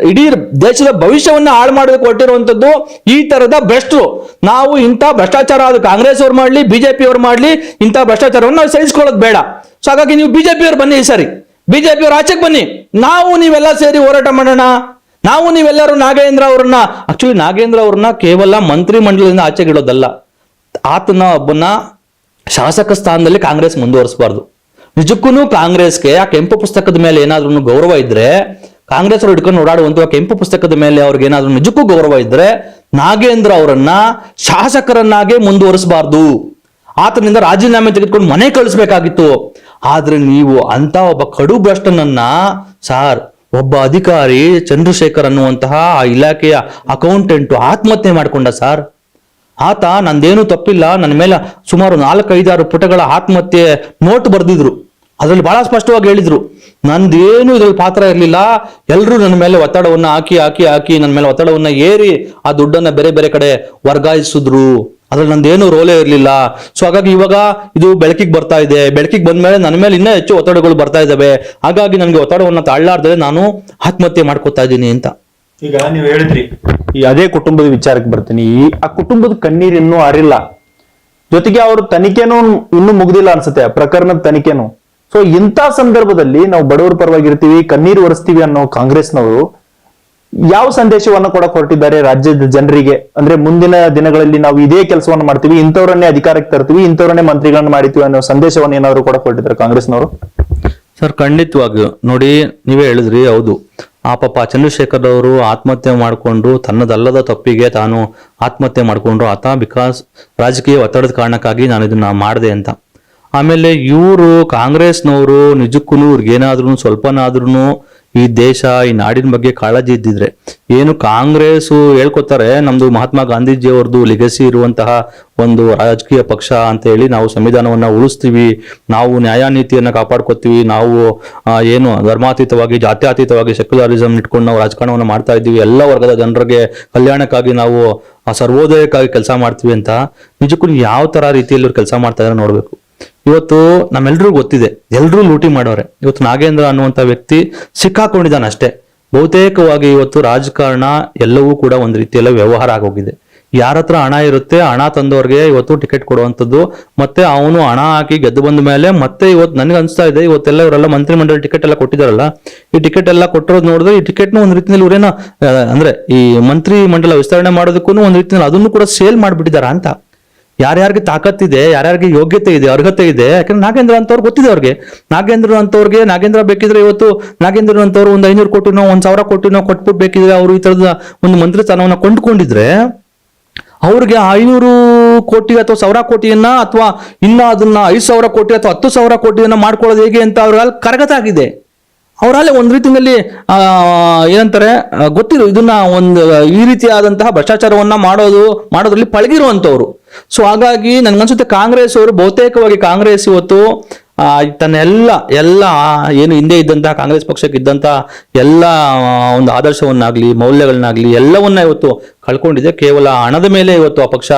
ಇಡೀ ದೇಶದ ಭವಿಷ್ಯವನ್ನ ಹಾಳು ಮಾಡಬೇಕು ಹೊರಟಿರುವಂತದ್ದು ಈ ತರದ ಭ್ರಷ್ಟರು. ನಾವು ಇಂಥ ಭ್ರಷ್ಟಾಚಾರ, ಅದು ಕಾಂಗ್ರೆಸ್ ಅವ್ರು ಮಾಡ್ಲಿ, ಬಿಜೆಪಿ ಅವ್ರು ಮಾಡ್ಲಿ, ಇಂಥ ಭ್ರಷ್ಟಾಚಾರವನ್ನು ನಾವು ಸಹಿಸ್ಕೊಳ್ಳೋದು ಬೇಡ. ಸೊ ಹಾಗಾಗಿ ನೀವು ಬಿಜೆಪಿ ಅವ್ರು ಬನ್ನಿ, ಸರಿ ಬಿಜೆಪಿ ಅವ್ರು ಆಚೆಗೆ ಬನ್ನಿ, ನಾವು ನೀವೆಲ್ಲ ಸೇರಿ ಹೋರಾಟ ಮಾಡೋಣ. ನಾವು ನೀವೆಲ್ಲರೂ ನಾಗೇಂದ್ರ ಅವ್ರನ್ನ ಕೇವಲ ಮಂತ್ರಿ ಮಂಡಲದಿಂದ ಆಚೆಗಿಡೋದಲ್ಲ, ಆತನ ಒಬ್ಬನ ಶಾಸಕ ಸ್ಥಾನದಲ್ಲಿ ಕಾಂಗ್ರೆಸ್ ಮುಂದುವರಿಸಬಾರ್ದು. ನಿಜಕ್ಕೂ ಕಾಂಗ್ರೆಸ್ಗೆ ಆ ಕೆಂಪು ಪುಸ್ತಕದ ಮೇಲೆ ಏನಾದ್ರೂ ಗೌರವ ಇದ್ರೆ, ಕಾಂಗ್ರೆಸ್ ಅವರು ಹಿಡ್ಕೊಂಡು ಓಡಾಡುವಂತ ಕೆಂಪು ಪುಸ್ತಕದ ಮೇಲೆ ಅವ್ರಿಗೆ ಏನಾದ್ರೂ ನಿಜಕ್ಕೂ ಗೌರವ ಇದ್ರೆ, ನಾಗೇಂದ್ರ ಅವರನ್ನ ಶಾಸಕರನ್ನಾಗೆ ಮುಂದುವರಿಸಬಾರ್ದು, ಆತನಿಂದ ರಾಜೀನಾಮೆ ತೆಗೆದುಕೊಂಡು ಮನೆ ಕಳಿಸ್ಬೇಕಾಗಿತ್ತು. ಆದ್ರೆ ನೀವು ಅಂತ ಒಬ್ಬ ಕಡು ಭ್ರಷ್ಟನನ್ನ, ಒಬ್ಬ ಅಧಿಕಾರಿ ಚಂದ್ರಶೇಖರ್ ಅನ್ನುವಂತಹ ಆ ಇಲಾಖೆಯ ಅಕೌಂಟೆಂಟ್ ಆತ್ಮಹತ್ಯೆ ಮಾಡ್ಕೊಂಡ ಸರ್. ಆತ ನಂದೇನು ತಪ್ಪಿಲ್ಲ, ನನ್ನ ಮೇಲೆ ಸುಮಾರು 4-5-6 ಪುಟಗಳ ಆತ್ಮಹತ್ಯೆ ನೋಟ್ ಬರೆದಿದ್ರು. ಅದ್ರಲ್ಲಿ ಬಹಳ ಸ್ಪಷ್ಟವಾಗಿ ಹೇಳಿದ್ರು, ನಂದೇನು ಇದ್ರಲ್ಲಿ ಪಾತ್ರ ಇರಲಿಲ್ಲ, ಎಲ್ಲರೂ ನನ್ನ ಮೇಲೆ ಒತ್ತಡವನ್ನ ಹಾಕಿ ನನ್ನ ಮೇಲೆ ಒತ್ತಡವನ್ನ ಏರಿ ಆ ದುಡ್ಡನ್ನ ಬೇರೆ ಬೇರೆ ಕಡೆ ವರ್ಗಾಯಿಸಿದ್ರು, ಅದ್ರಲ್ಲಿ ನಂದೇನು ರೋಲೇ ಇರಲಿಲ್ಲ. ಸೊ ಹಾಗಾಗಿ ಇವಾಗ ಇದು ಬೆಳಕಿಗೆ ಬರ್ತಾ ಇದೆ, ಬೆಳಕಿಗೆ ಬಂದ್ಮೇಲೆ ನನ್ನ ಮೇಲೆ ಇನ್ನೂ ಹೆಚ್ಚು ಒತ್ತಡಗಳು ಬರ್ತಾ ಇದ್ದಾವೆ, ಹಾಗಾಗಿ ನನಗೆ ಒತ್ತಡವನ್ನ ತಾಳ್ಲಾರ್ದೆ ನಾನು ಆತ್ಮಹತ್ಯೆ ಮಾಡ್ಕೋತಾ ಇದ್ದೀನಿ ಅಂತ. ಈಗ ನೀವು ಹೇಳಿದ್ರಿ, ಈ ಅದೇ ಕುಟುಂಬದ ವಿಚಾರಕ್ಕೆ ಬರ್ತೀನಿ. ಆ ಕುಟುಂಬದ ಕಣ್ಣೀರು ಇನ್ನೂ ಅರಿಲ್ಲ, ಜೊತೆಗೆ ಅವ್ರ ತನಿಖೆನೂ ಇನ್ನೂ ಮುಗ್ದಿಲ್ಲ ಅನ್ಸುತ್ತೆ, ಪ್ರಕರಣದ ತನಿಖೆನು. ಸೊ ಇಂಥ ಸಂದರ್ಭದಲ್ಲಿ ನಾವು ಬಡವರ ಪರವಾಗಿರ್ತೀವಿ, ಕಣ್ಣೀರು ಒರೆಸ್ತೀವಿ ಅನ್ನೋ ಕಾಂಗ್ರೆಸ್ನವರು ಯಾವ ಸಂದೇಶವನ್ನ ಕೊಡಕ್ ಹೊರಟಿದ್ದಾರೆ ರಾಜ್ಯದ ಜನರಿಗೆ? ಅಂದ್ರೆ ಮುಂದಿನ ದಿನಗಳಲ್ಲಿ ನಾವು ಇದೇ ಕೆಲಸವನ್ನ ಮಾಡ್ತೀವಿ, ಇಂಥವ್ರನ್ನೇ ಅಧಿಕಾರಕ್ಕೆ ತರ್ತೀವಿ, ಇಂಥವ್ರನ್ನೇ ಮಂತ್ರಿಗಳನ್ನ ಮಾಡಿತೀವಿ ಅನ್ನೋ ಸಂದೇಶವನ್ನ ಏನಾದ್ರು ಕೊಡಕ್ ಹೊರಟಿದ್ದಾರೆ ಕಾಂಗ್ರೆಸ್ನವರು? ಸರ್, ಖಂಡಿತವಾಗಿಯೂ ನೋಡಿ, ನೀವೇ ಹೇಳಿದ್ರಿ, ಹೌದು. ಆ ಪಾಪ ಚಂದ್ರಶೇಖರ್ ಅವರು ಆತ್ಮಹತ್ಯೆ ಮಾಡಿಕೊಂಡು, ತನ್ನದಲ್ಲದ ತಪ್ಪಿಗೆ ತಾನು ಆತ್ಮಹತ್ಯೆ ಮಾಡಿಕೊಂಡ್ರು. ಆತ ಬಿಕಾಸ್ ರಾಜಕೀಯ ಒತ್ತಡದ ಕಾರಣಕ್ಕಾಗಿ ನಾನು ಇದನ್ನ ಮಾಡಿದೆ ಅಂತ. ಆಮೇಲೆ ಇವರು ಕಾಂಗ್ರೆಸ್ನವರು ನಿಜಕ್ಕೂ ಇವ್ರಿಗೇನಾದ್ರೂ ಸ್ವಲ್ಪನಾದ್ರೂ ಈ ದೇಶ, ಈ ನಾಡಿನ ಬಗ್ಗೆ ಕಾಳಜಿ ಇದ್ದಿದ್ರೆ, ಏನು ಕಾಂಗ್ರೆಸ್ ಹೇಳ್ಕೊತಾರೆ ನಮ್ದು ಮಹಾತ್ಮ ಗಾಂಧೀಜಿ ಅವ್ರದ್ದು ಲೆಗಸಿ ಇರುವಂತಹ ಒಂದು ರಾಜಕೀಯ ಪಕ್ಷ ಅಂತ ಹೇಳಿ, ನಾವು ಸಂವಿಧಾನವನ್ನ ಉಳಿಸ್ತೀವಿ, ನಾವು ನ್ಯಾಯ ನೀತಿಯನ್ನ ಕಾಪಾಡ್ಕೊತೀವಿ, ನಾವು ಏನು ಧರ್ಮಾತೀತವಾಗಿ ಜಾತ್ಯತೀತವಾಗಿ ಸೆಕ್ಯುಲರಿಸಂ ಇಟ್ಕೊಂಡು ನಾವು ರಾಜಕಾರಣವನ್ನ ಮಾಡ್ತಾ ಇದ್ದೀವಿ, ಎಲ್ಲ ವರ್ಗದ ಜನರಿಗೆ ಕಲ್ಯಾಣಕ್ಕಾಗಿ ನಾವು ಸರ್ವೋದಯಕ್ಕಾಗಿ ಕೆಲಸ ಮಾಡ್ತೀವಿ ಅಂತ. ನಿಜಕ್ಕೂ ಯಾವ ತರ ರೀತಿಯಲ್ಲಿ ಕೆಲಸ ಮಾಡ್ತಾ ಇದ್ದಾರೆ ನೋಡ್ಬೇಕು. ಇವತ್ತು ನಮ್ಮೆಲ್ರಿಗೂ ಗೊತ್ತಿದೆ, ಎಲ್ರೂ ಲೂಟಿ ಮಾಡೋರೆ. ಇವತ್ತು ನಾಗೇಂದ್ರ ಅನ್ನುವಂಥ ವ್ಯಕ್ತಿ ಸಿಕ್ಕಾಕೊಂಡಿದ್ದಾನೆ ಅಷ್ಟೇ. ಬಹುತೇಕವಾಗಿ ಇವತ್ತು ರಾಜಕಾರಣ ಎಲ್ಲವೂ ಕೂಡ ಒಂದು ರೀತಿಯಲ್ಲ ವ್ಯವಹಾರ ಆಗೋಗಿದೆ. ಯಾರ ಹತ್ರ ಹಣ ಇರುತ್ತೆ ಹಣ ತಂದವ್ರಿಗೆ ಇವತ್ತು ಟಿಕೆಟ್ ಕೊಡುವಂಥದ್ದು. ಮತ್ತೆ ಅವನು ಹಣ ಹಾಕಿ ಗೆದ್ದು ಬಂದ ಮೇಲೆ ಮತ್ತೆ ಇವತ್ತು ನನಗೆ ಅನಿಸ್ತಾ ಇದೆ, ಇವತ್ತೆಲ್ಲ ಇವರೆಲ್ಲ ಮಂತ್ರಿಮಂಡಲ ಟಿಕೆಟ್ ಎಲ್ಲ ಕೊಟ್ಟಿದಾರಲ್ಲ, ಈ ಟಿಕೆಟ್ ಎಲ್ಲ ಕೊಟ್ಟಿರೋದು ನೋಡಿದ್ರೆ ಈ ಟಿಕೆಟ್ನ ಒಂದು ರೀತಿಯಲ್ಲಿ ಇವರೇನ ಅಂದ್ರೆ ಈ ಮಂತ್ರಿ ಮಂಡಲ ವಿಸ್ತರಣೆ ಮಾಡೋದಕ್ಕೂ ಒಂದು ರೀತಿಯಲ್ಲಿ ಅದನ್ನು ಕೂಡ ಸೇಲ್ ಮಾಡಿಬಿಟ್ಟಿದಾರ ಅಂತ. ಯಾರ್ಯಾರಿಗೆ ತಾಕತ್ತಿದೆ, ಯಾರ್ಯಾರಿಗೆ ಯೋಗ್ಯತೆ ಇದೆ, ಅರ್ಹತೆ ಇದೆ. ಯಾಕಂದ್ರೆ ನಾಗೇಂದ್ರ ಅಂತವ್ರು ಗೊತ್ತಿದೆ ಅವ್ರಿಗೆ. ನಾಗೇಂದ್ರ ಬೇಕಿದ್ರೆ ಇವತ್ತು ನಾಗೇಂದ್ರ ಅಂತವ್ರು ಒಂದು 500 ಕೋಟಿನೋ 1,000 ಕೋಟಿನೋ ಕೊಟ್ಬಿಟ್ಟು ಬೇಕಿದ್ರೆ ಅವರು ಈ ತರದ ಒಂದು ಮಂತ್ರಿ ಸ್ಥಾನವನ್ನ ಕೊಂಡ್ಕೊಂಡಿದ್ರೆ ಅವ್ರಿಗೆ 500 ಕೋಟಿ ಅಥವಾ 1,000 ಕೋಟಿಯನ್ನ ಅಥವಾ ಇನ್ನ ಅದನ್ನ 5,000 ಕೋಟಿ ಅಥವಾ 10,000 ಕೋಟಿಯನ್ನ ಮಾಡ್ಕೊಳ್ಳೋದು ಹೇಗೆ ಅಂತ ಅವ್ರಲ್ಲಿ ಕರಗತ ಆಗಿದೆ. ಅವರಲ್ಲೇ ಒಂದ್ ರೀತಿಯಲ್ಲಿ ಏನಂತಾರೆ ಗೊತ್ತಿರೋ ಇದನ್ನ ಒಂದು ಈ ರೀತಿಯಾದಂತಹ ಭ್ರಷ್ಟಾಚಾರವನ್ನ ಮಾಡೋದ್ರಲ್ಲಿ ಪಳಗಿರುವಂತವ್ರು. ಸೊ ಹಾಗಾಗಿ ನನ್ಗನ್ಸುತ್ತೆ ಕಾಂಗ್ರೆಸ್ ಅವರು ಬಹುತೇಕವಾಗಿ ಕಾಂಗ್ರೆಸ್ ಇವತ್ತು ತನ್ನ ಎಲ್ಲ ಏನು ಹಿಂದೆ ಇದ್ದಂತಹ ಕಾಂಗ್ರೆಸ್ ಪಕ್ಷಕ್ಕೆ ಇದ್ದಂತ ಎಲ್ಲ ಒಂದು ಆದರ್ಶವನ್ನಾಗ್ಲಿ ಮೌಲ್ಯಗಳನ್ನಾಗ್ಲಿ ಎಲ್ಲವನ್ನ ಇವತ್ತು ಕಳ್ಕೊಂಡಿದೆ. ಕೇವಲ ಹಣದ ಮೇಲೆ ಇವತ್ತು ಆ ಪಕ್ಷ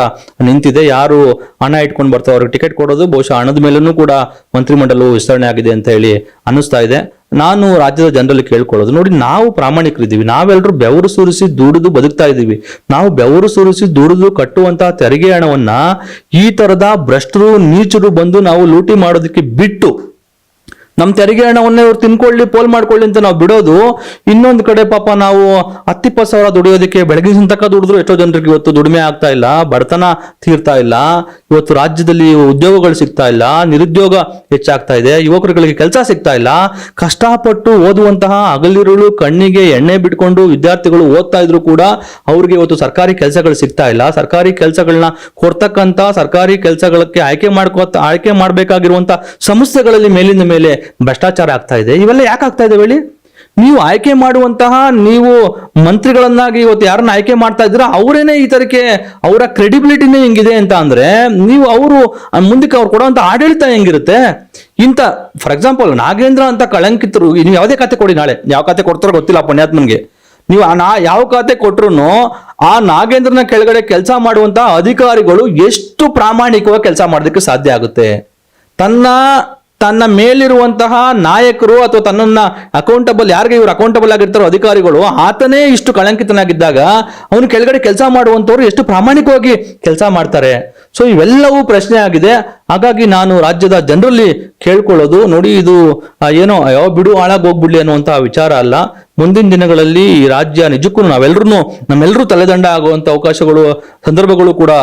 ನಿಂತಿದೆ. ಯಾರು ಹಣ ಇಟ್ಕೊಂಡು ಬರ್ತಾರೋ ಅವ್ರಿಗೆ ಟಿಕೆಟ್ ಕೊಡೋದು, ಬಹುಶಃ ಹಣದ ಮೇಲೂ ಕೂಡ ಮಂತ್ರಿಮಂಡಲವು ವಿಸ್ತರಣೆ ಆಗಿದೆ ಅಂತ ಹೇಳಿ ಅನ್ನಿಸ್ತಾ ಇದೆ. ನಾನು ರಾಜ್ಯದ ಜನರಲ್ಲಿ ಕೇಳ್ಕೊಳ್ಳೋದು, ನೋಡಿ ನಾವು ಪ್ರಾಮಾಣಿಕರಿದ್ದೀವಿ, ನಾವೆಲ್ಲರೂ ಬೆವರು ಸುರಿಸಿ ದುಡಿದು ಬದುಕ್ತಾ ಇದ್ದೀವಿ. ನಾವು ಬೆವರು ಸುರಿಸಿ ದುಡಿದು ಕಟ್ಟುವಂತಹ ತೆರಿಗೆ ಹಣವನ್ನ ಈ ತರದ ಭ್ರಷ್ಟರು ನೀಚರು ಬಂದು ನಾವು ಲೂಟಿ ಮಾಡೋದಕ್ಕೆ ಬಿಟ್ಟು ನಮ್ಮ ತೆರಿಗೆ ಹಣವನ್ನೇ ಇವ್ರು ತಿನ್ಕೊಳ್ಳಿ ಪೋಲ್ ಮಾಡ್ಕೊಳ್ಳಿ ಅಂತ ನಾವು ಬಿಡೋದು. ಇನ್ನೊಂದು ಕಡೆ ಪಾಪ ನಾವು 10-20 ಸಾವಿರ ದುಡಿಯೋದಕ್ಕೆ ಬೆಳಗಿನ ತನಕ ದುಡಿದ್ರು ಎಷ್ಟೋ ಜನರಿಗೆ ಇವತ್ತು ದುಡಿಮೆ ಆಗ್ತಾ ಇಲ್ಲ, ಬಡತನ ತೀರ್ತಾ ಇಲ್ಲ, ಇವತ್ತು ರಾಜ್ಯದಲ್ಲಿ ಉದ್ಯೋಗಗಳು ಸಿಗ್ತಾ ಇಲ್ಲ, ನಿರುದ್ಯೋಗ ಹೆಚ್ಚಾಗ್ತಾ ಇದೆ, ಯುವಕರುಗಳಿಗೆ ಕೆಲಸ ಸಿಗ್ತಾ ಇಲ್ಲ. ಕಷ್ಟಪಟ್ಟು ಓದುವಂತಹ ಹಗಲಿರುಳು ಕಣ್ಣಿಗೆ ಎಣ್ಣೆ ಬಿಟ್ಕೊಂಡು ವಿದ್ಯಾರ್ಥಿಗಳು ಓದ್ತಾ ಇದ್ರು ಕೂಡ ಅವ್ರಿಗೆ ಇವತ್ತು ಸರ್ಕಾರಿ ಕೆಲಸಗಳು ಸಿಗ್ತಾ ಇಲ್ಲ. ಸರ್ಕಾರಿ ಕೆಲಸಗಳನ್ನ ಕೊಡ್ತಕ್ಕಂತ ಸರ್ಕಾರಿ ಕೆಲಸಗಳಿಗೆ ಆಯ್ಕೆ ಮಾಡ್ಬೇಕಾಗಿರುವಂತ ಸಂಸ್ಥೆಗಳಲ್ಲಿ ಮೇಲಿಂದ ಮೇಲೆ ಭ್ರಷ್ಟಾಚಾರ ಆಗ್ತಾ ಇದೆ. ಇವೆಲ್ಲ ಯಾಕೆ ಆಗ್ತಾ ಇದೆ ಹೇಳಿ? ನೀವು ಆಯ್ಕೆ ಮಾಡುವಂತಹ ನೀವು ಮಂತ್ರಿಗಳನ್ನಾಗಿ ಇವತ್ತು ಯಾರನ್ನ ಆಯ್ಕೆ ಮಾಡ್ತಾ ಇದ್ದೀರಾ ಅವರೇನೆ ಈ ತರಕ್ಕೆ ಅವರ ಕ್ರೆಡಿಬಿಲಿಟಿನೇ ಹೆಂಗಿದೆ ಅಂತ ಅಂದ್ರೆ ನೀವು ಅವರು ಮುಂದಕ್ಕೆ ಅವ್ರು ಕೊಡುವಂತ ಆಡಳಿತ ಹೆಂಗಿರುತ್ತೆ ಇಂತ. ಫಾರ್ ಎಕ್ಸಾಂಪಲ್ ನಾಗೇಂದ್ರ ಅಂತ ಕಳಂಕಿತರು ನೀವು ಯಾವುದೇ ಖಾತೆ ಕೊಡಿ, ನಾಳೆ ಯಾವ ಖಾತೆ ಕೊಡ್ತಾರೋ ಗೊತ್ತಿಲ್ಲ ಪುಣ್ಯಾತ್ಮನ್ಗೆ, ನೀವು ಯಾವ ಖಾತೆ ಕೊಟ್ರು ಆ ನಾಗೇಂದ್ರನ ಕೆಳಗಡೆ ಕೆಲಸ ಮಾಡುವಂತಹ ಅಧಿಕಾರಿಗಳು ಎಷ್ಟು ಪ್ರಾಮಾಣಿಕವಾಗಿ ಕೆಲಸ ಮಾಡೋದಕ್ಕೆ ಸಾಧ್ಯ ಆಗುತ್ತೆ? ತನ್ನ ಮೇಲಿರುವಂತಹ ನಾಯಕರು ಅಥವಾ ತನ್ನನ್ನ ಅಕೌಂಟಬಲ್ ಯಾರಿಗೆ ಇವರು ಅಕೌಂಟಬಲ್ ಆಗಿರ್ತಾರೋ ಅಧಿಕಾರಿಗಳು ಆತನೇ ಇಷ್ಟು ಕಳಂಕಿತನಾಗಿದ್ದಾಗ ಅವನು ಕೆಳಗಡೆ ಕೆಲಸ ಮಾಡುವಂತವ್ರು ಎಷ್ಟು ಪ್ರಾಮಾಣಿಕವಾಗಿ ಕೆಲಸ ಮಾಡ್ತಾರೆ? ಸೊ ಇವೆಲ್ಲವೂ ಪ್ರಶ್ನೆ ಆಗಿದೆ. ಹಾಗಾಗಿ ನಾನು ರಾಜ್ಯದ ಜನರಲ್ಲಿ ಕೇಳ್ಕೊಳ್ಳೋದು, ನೋಡಿ ಇದು ಏನೋ ಯಾವ ಬಿಡು ಹಾಳಾಗಿ ಹೋಗ್ಬಿಡ್ಲಿ ಅನ್ನುವಂತಹ ವಿಚಾರ ಅಲ್ಲ. ಮುಂದಿನ ದಿನಗಳಲ್ಲಿ ಈ ರಾಜ್ಯ ನಿಜಕ್ಕೂ ನಮ್ಮೆಲ್ಲರೂ ತಲೆದಂಡ ಆಗುವಂತ ಅವಕಾಶಗಳು ಸಂದರ್ಭಗಳು ಕೂಡ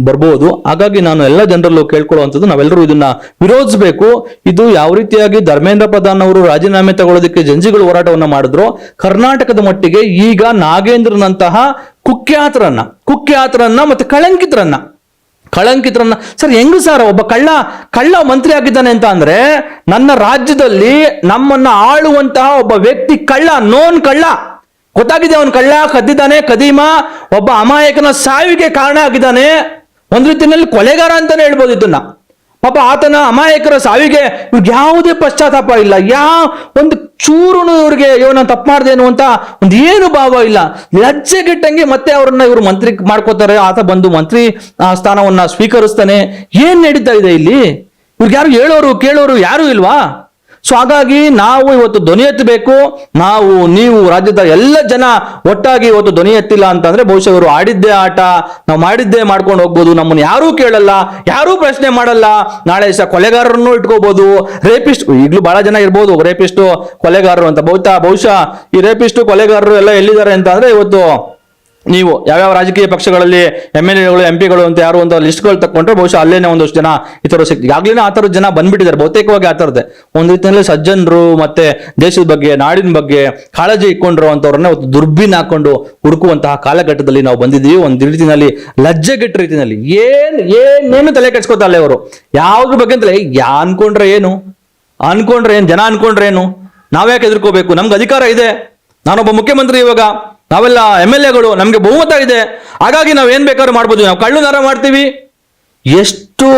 ಬರ್ಬೋದು. ಹಾಗಾಗಿ ನಾನು ಎಲ್ಲ ಜನರಲ್ಲೂ ಕೇಳ್ಕೊಳ್ಳುವಂಥದ್ದು, ನಾವೆಲ್ಲರೂ ಇದನ್ನ ವಿರೋಧಿಸಬೇಕು. ಇದು ಯಾವ ರೀತಿಯಾಗಿ ಧರ್ಮೇಂದ್ರ ಪ್ರಧಾನ್ ಅವರು ರಾಜೀನಾಮೆ ತಗೊಳ್ಳೋದಕ್ಕೆ ಜಂಜಿಗಳು ಹೋರಾಟವನ್ನ ಮಾಡಿದ್ರು, ಕರ್ನಾಟಕದ ಮಟ್ಟಿಗೆ ಈಗ ನಾಗೇಂದ್ರನಂತಹ ಕುಖ್ಯಾತರನ್ನ ಮತ್ತೆ ಕಳಂಕಿತರನ್ನ ಸರ್ ಹೆಂಗ್ ಸರ್ ಒಬ್ಬ ಕಳ್ಳ ಮಂತ್ರಿ ಆಗಿದ್ದಾನೆ ಅಂತ ಅಂದ್ರೆ ನನ್ನ ರಾಜ್ಯದಲ್ಲಿ ನಮ್ಮನ್ನ ಆಳುವಂತಹ ಒಬ್ಬ ವ್ಯಕ್ತಿ ನೋನ್ ಕಳ್ಳ ಗೊತ್ತಾಗಿದೆ, ಅವನು ಕಳ್ಳ ಕದ್ದಿದ್ದಾನೆ, ಕದೀಮ, ಒಬ್ಬ ಅಮಾಯಕನ ಸಾವಿಗೆ ಕಾರಣ ಆಗಿದ್ದಾನೆ. ಒಂದ್ ರೀತಿಯಲ್ಲಿ ಕೊಲೆಗಾರ ಅಂತಾನೆ ಹೇಳ್ಬೋದು ಇದನ್ನ. ಪಾಪ ಆತನ ಅಮಾಯಕರ ಸಾವಿಗೆ ಇವ್ರಿಗೆ ಯಾವುದೇ ಪಶ್ಚಾತ್ತಾಪ ಇಲ್ಲ, ಒಂದು ಚೂರುನು ಇವ್ರಿಗೆ ನಾನು ತಪ್ಪು ಮಾಡಿದೆ ಅನ್ನುವಂತ ಒಂದು ಏನು ಭಾವ ಇಲ್ಲ. ಲಜ್ಜೆಗೆಟ್ಟಂಗೆ ಮತ್ತೆ ಅವ್ರನ್ನ ಇವರು ಮಂತ್ರಿ ಮಾಡ್ಕೋತಾರೆ, ಆತ ಬಂದು ಮಂತ್ರಿ ಸ್ಥಾನವನ್ನ ಸ್ವೀಕರಿಸ್ತಾನೆ. ಏನ್ ನಡೀತಾ ಇದೆ ಇಲ್ಲಿ? ಇವ್ರಿಗೆ ಯಾರು ಹೇಳೋರು ಕೇಳೋರು ಯಾರು ಇಲ್ವಾ? ಸೊ ಹಾಗಾಗಿ ನಾವು ಇವತ್ತು ಧ್ವನಿ ಎತ್ತಬೇಕು. ನೀವು ರಾಜ್ಯದ ಎಲ್ಲ ಜನ ಒಟ್ಟಾಗಿ ಇವತ್ತು ಧ್ವನಿ ಎತ್ತಿಲ್ಲ ಅಂತಂದ್ರೆ ಬಹುಶಃ ಇವರು ಆಡಿದ್ದೇ ಆಟ, ನಾವು ಮಾಡಿದ್ದೇ ಮಾಡ್ಕೊಂಡು ಹೋಗ್ಬೋದು. ನಮ್ಮನ್ನು ಯಾರೂ ಕೇಳಲ್ಲ, ಯಾರೂ ಪ್ರಶ್ನೆ ಮಾಡಲ್ಲ. ನಾಳೆ ಕೊಲೆಗಾರರನ್ನು ಇಟ್ಕೋಬಹುದು, ರೇಪಿಸ್ಟ್ ಈಗಲೂ ಬಹಳ ಜನ ಇರ್ಬೋದು, ರೇಪಿಸ್ಟು ಕೊಲೆಗಾರರು ಅಂತ. ಬಹುಶಃ ಈ ರೇಪಿಸ್ಟು ಕೊಲೆಗಾರರು ಎಲ್ಲ ಎಲ್ಲಿದ್ದಾರೆ ಅಂತ ಅಂದ್ರೆ ಇವತ್ತು ನೀವು ಯಾವ್ಯಾವ ರಾಜಕೀಯ ಪಕ್ಷಗಳಲ್ಲಿ MLAಗಳು MP ಗಳು ಅಂತ ಯಾರು ಒಂದು ಲಿಸ್ಟ್ಗಳು ತಕೊಂಡ್ರೆ ಬಹುಶಃ ಅಲ್ಲೇನೆ ಒಂದಷ್ಟು ಜನ ಈ ತರ ಈಗಾಗಲೇ ಆ ಥರದ ಜನ ಬಂದ್ಬಿಟ್ಟಿದ್ದಾರೆ. ಬಹುತೇಕವಾಗಿ ಆ ಥರದ್ದೇ ಒಂದು ರೀತಿಯಲ್ಲಿ ಸಜ್ಜನರು ಮತ್ತೆ ದೇಶದ ಬಗ್ಗೆ ನಾಡಿನ ಬಗ್ಗೆ ಕಾಳಜಿ ಇಟ್ಕೊಂಡಿರೋ ಅಂತವ್ರನ್ನ ದುರ್ಬಿನ್ ಹಾಕೊಂಡು ಹುಡುಕುವಂತಹ ಕಾಲಘಟ್ಟದಲ್ಲಿ ನಾವು ಬಂದಿದ್ದೀವಿ. ಒಂದು ರೀತಿಯಲ್ಲಿ ಲಜ್ಜೆಗೆಟ್ಟ ರೀತಿಯಲ್ಲಿ ಏನೇನು ತಲೆ ಕೆಡ್ಸ್ಕೊತಾರಲ್ಲ ಅವರು ಯಾವ್ದ್ರ ಬಗ್ಗೆ ಅಂತಲೇ ಅನ್ಕೊಂಡ್ರೆ ಏನು ಜನ ಅನ್ಕೊಂಡ್ರೆ ಏನು, ನಾವ್ಯಾಕೆ ಎದುರ್ಕೋಬೇಕು? ನಮ್ಗೆ ಅಧಿಕಾರ ಇದೆ, ನಾನೊಬ್ಬ ಮುಖ್ಯಮಂತ್ರಿ, ಇವಾಗ ನಾವೆಲ್ಲ MLAಗಳು, ನಮ್ಗೆ ಬಹುಮತ ಇದೆ, ಹಾಗಾಗಿ ನಾವ್ ಏನ್ ಬೇಕಾದ್ರೂ ಮಾಡ್ಬೋದು, ನಾವು ಕಳ್ಳು ನರ ಮಾಡ್ತೀವಿ. ಎಷ್ಟು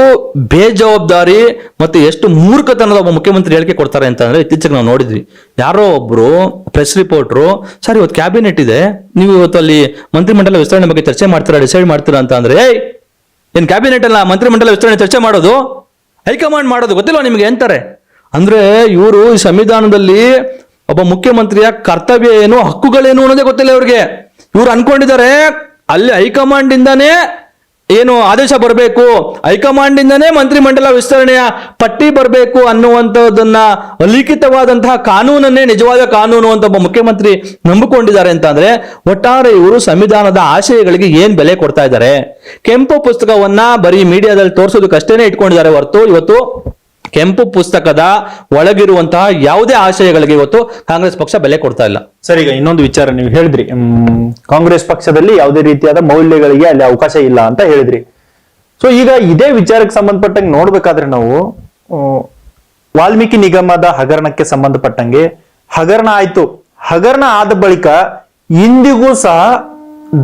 ಬೇಜವಾಬ್ದಾರಿ ಮತ್ತೆ ಎಷ್ಟು ಮೂರ್ಖತನದ ಒಬ್ಬ ಮುಖ್ಯಮಂತ್ರಿ ಹೇಳಿಕೆ ಕೊಡ್ತಾರೆ ಅಂತಂದ್ರೆ ಇತ್ತೀಚೆಗೆ ನಾವು ನೋಡಿದ್ವಿ. ಯಾರೋ ಒಬ್ರು ಪ್ರೆಸ್ ರಿಪೋರ್ಟ್ರು, ಸರ್ ಇವತ್ತು ಕ್ಯಾಬಿನೆಟ್ ಇದೆ, ನೀವು ಇವತ್ತು ಅಲ್ಲಿ ಮಂತ್ರಿಮಂಡಲ ವಿಸ್ತರಣೆ ಬಗ್ಗೆ ಚರ್ಚೆ ಮಾಡ್ತೀರಾ, ಡಿಸೈಡ್ ಮಾಡ್ತೀರಾ ಅಂತ ಅಂದ್ರೆ ಏನ್ ಕ್ಯಾಬಿನೆಟ್ ಅಲ್ಲ ಮಂತ್ರಿಮಂಡಲ ವಿಸ್ತರಣೆ ಚರ್ಚೆ ಮಾಡೋದು, ಹೈಕಮಾಂಡ್ ಮಾಡೋದು ಗೊತ್ತಿಲ್ವಾ ನಿಮ್ಗೆ ಅಂತಾರೆ. ಅಂದ್ರೆ ಇವರು ಈ ಸಂವಿಧಾನದಲ್ಲಿ ಒಬ್ಬ ಮುಖ್ಯಮಂತ್ರಿಯ ಕರ್ತವ್ಯ ಏನು, ಹಕ್ಕುಗಳೇನು ಅನ್ನೋದೇ ಗೊತ್ತಿಲ್ಲ ಇವ್ರಿಗೆ. ಇವ್ರು ಅನ್ಕೊಂಡಿದ್ದಾರೆ ಅಲ್ಲಿ ಹೈಕಮಾಂಡ್ ಇಂದಾನೇ ಏನು ಆದೇಶ ಬರಬೇಕು, ಹೈಕಮಾಂಡ್ ಇಂದಾನೇ ಮಂತ್ರಿಮಂಡಲ ವಿಸ್ತರಣೆಯ ಪಟ್ಟಿ ಬರಬೇಕು ಅನ್ನುವಂಥದ್ದನ್ನ ಲಿಖಿತವಾದಂತಹ ಕಾನೂನನ್ನೇ ನಿಜವಾದ ಕಾನೂನು ಅಂತ ಒಬ್ಬ ಮುಖ್ಯಮಂತ್ರಿ ನಂಬಿಕೊಂಡಿದ್ದಾರೆ ಅಂತ ಅಂದ್ರೆ ಒಟ್ಟಾರೆ ಇವರು ಸಂವಿಧಾನದ ಆಶಯಗಳಿಗೆ ಏನ್ ಬೆಲೆ ಕೊಡ್ತಾ ಇದ್ದಾರೆ? ಕೆಂಪು ಪುಸ್ತಕವನ್ನ ಬರೀ ಮೀಡಿಯಾದಲ್ಲಿ ತೋರಿಸೋದಕ್ಕಷ್ಟೇನೆ ಇಟ್ಕೊಂಡಿದ್ದಾರೆ ಹೊರತು ಇವತ್ತು ಕೆಂಪು ಪುಸ್ತಕದ ಒಳಗಿರುವಂತಹ ಯಾವುದೇ ಆಶಯಗಳಿಗೆ ಇವತ್ತು ಕಾಂಗ್ರೆಸ್ ಪಕ್ಷ ಬೆಲೆ ಕೊಡ್ತಾ ಇಲ್ಲ. ಸರ್, ಈಗ ಇನ್ನೊಂದು ವಿಚಾರ ನೀವು ಹೇಳಿದ್ರಿ, ಕಾಂಗ್ರೆಸ್ ಪಕ್ಷದಲ್ಲಿ ಯಾವುದೇ ರೀತಿಯಾದ ಮೌಲ್ಯಗಳಿಗೆ ಅಲ್ಲಿ ಅವಕಾಶ ಇಲ್ಲ ಅಂತ ಹೇಳಿದ್ರಿ. ಸೊ ಈಗ ಇದೇ ವಿಚಾರಕ್ಕೆ ಸಂಬಂಧಪಟ್ಟಂಗೆ ನೋಡ್ಬೇಕಾದ್ರೆ ನಾವು ವಾಲ್ಮೀಕಿ ನಿಗಮದ ಹಗರಣಕ್ಕೆ ಸಂಬಂಧಪಟ್ಟಂಗೆ ಹಗರಣ ಆಯ್ತು. ಹಗರಣ ಆದ ಬಳಿಕ ಇಂದಿಗೂ ಸಹ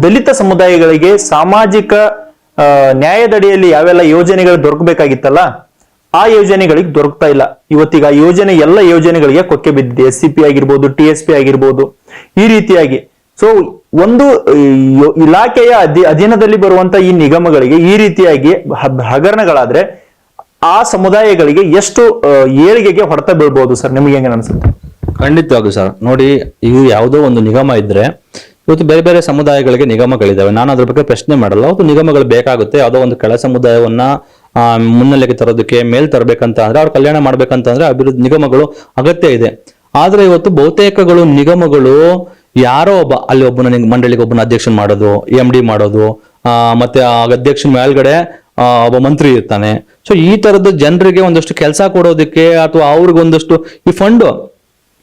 ದಲಿತ ಸಮುದಾಯಗಳಿಗೆ ಸಾಮಾಜಿಕ ನ್ಯಾಯದಡಿಯಲ್ಲಿ ಯಾವೆಲ್ಲ ಯೋಜನೆಗಳು ದೊರಕಬೇಕಾಗಿತ್ತಲ್ಲ, ಆ ಯೋಜನೆಗಳಿಗೆ ದೊರಕ್ತಾ ಇಲ್ಲ. ಇವತ್ತೀಗ ಯೋಜನೆ ಎಲ್ಲ ಯೋಜನೆಗಳಿಗೆ ಕೊಕ್ಕೆ ಬಿದ್ದಿದೆ. SCP ಆಗಿರ್ಬೋದು, TSP ಆಗಿರ್ಬೋದು, ಈ ರೀತಿಯಾಗಿ. ಸೊ ಒಂದು ಇಲಾಖೆಯ ಅಧೀನದಲ್ಲಿ ಬರುವಂತ ಈ ನಿಗಮಗಳಿಗೆ ಈ ರೀತಿಯಾಗಿ ಹಗರಣಗಳಾದ್ರೆ ಆ ಸಮುದಾಯಗಳಿಗೆ ಎಷ್ಟು ಏಳಿಗೆಗೆ ಹೊಡೆತ ಬೀಳ್ಬಹುದು ಸರ್? ನಿಮ್ಗೆ ಹೆಂಗ ಅನ್ಸುತ್ತೆ? ಖಂಡಿತವಾಗ್ಲೂ ಸರ್, ನೋಡಿ, ಇದು ಯಾವುದೋ ಒಂದು ನಿಗಮ ಇದ್ರೆ ಇವತ್ತು ಬೇರೆ ಬೇರೆ ಸಮುದಾಯಗಳಿಗೆ ನಿಗಮಗಳಿದಾವೆ. ನಾನು ಅದ್ರ ಬಗ್ಗೆ ಪ್ರಶ್ನೆ ಮಾಡಲ್ಲ. ಅವತ್ತು ನಿಗಮಗಳು ಬೇಕಾಗುತ್ತೆ. ಯಾವುದೋ ಒಂದು ಕೆಳ ಸಮುದಾಯವನ್ನ ಮುನ್ನೆಲೆಗೆ ತರೋದಕ್ಕೆ, ಮೇಲ್ ತರಬೇಕಂತ ಅಂದ್ರೆ, ಅವ್ರು ಕಲ್ಯಾಣ ಮಾಡ್ಬೇಕಂತಂದ್ರೆ ಅಭಿವೃದ್ಧಿ ನಿಗಮಗಳು ಅಗತ್ಯ ಇದೆ. ಆದ್ರೆ ಇವತ್ತು ಬಹುತೇಕಗಳು ನಿಗಮಗಳು ಯಾರೋ ಒಬ್ಬ ಅಲ್ಲಿ ಒಬ್ಬನ ಮಂಡಳಿಗೆ ಒಬ್ಬನ ಅಧ್ಯಕ್ಷನ್ ಮಾಡೋದು, MD ಮಾಡೋದು, ಮತ್ತೆ ಆ ಅಧ್ಯಕ್ಷನ ಮೇಲ್ಗಡೆ ಒಬ್ಬ ಮಂತ್ರಿ ಇರ್ತಾನೆ. ಸೊ ಈ ತರದ ಜನರಿಗೆ ಒಂದಷ್ಟು ಕೆಲಸ ಕೊಡೋದಕ್ಕೆ ಅಥವಾ ಅವ್ರಿಗೊಂದಷ್ಟು ಈ ಫಂಡ್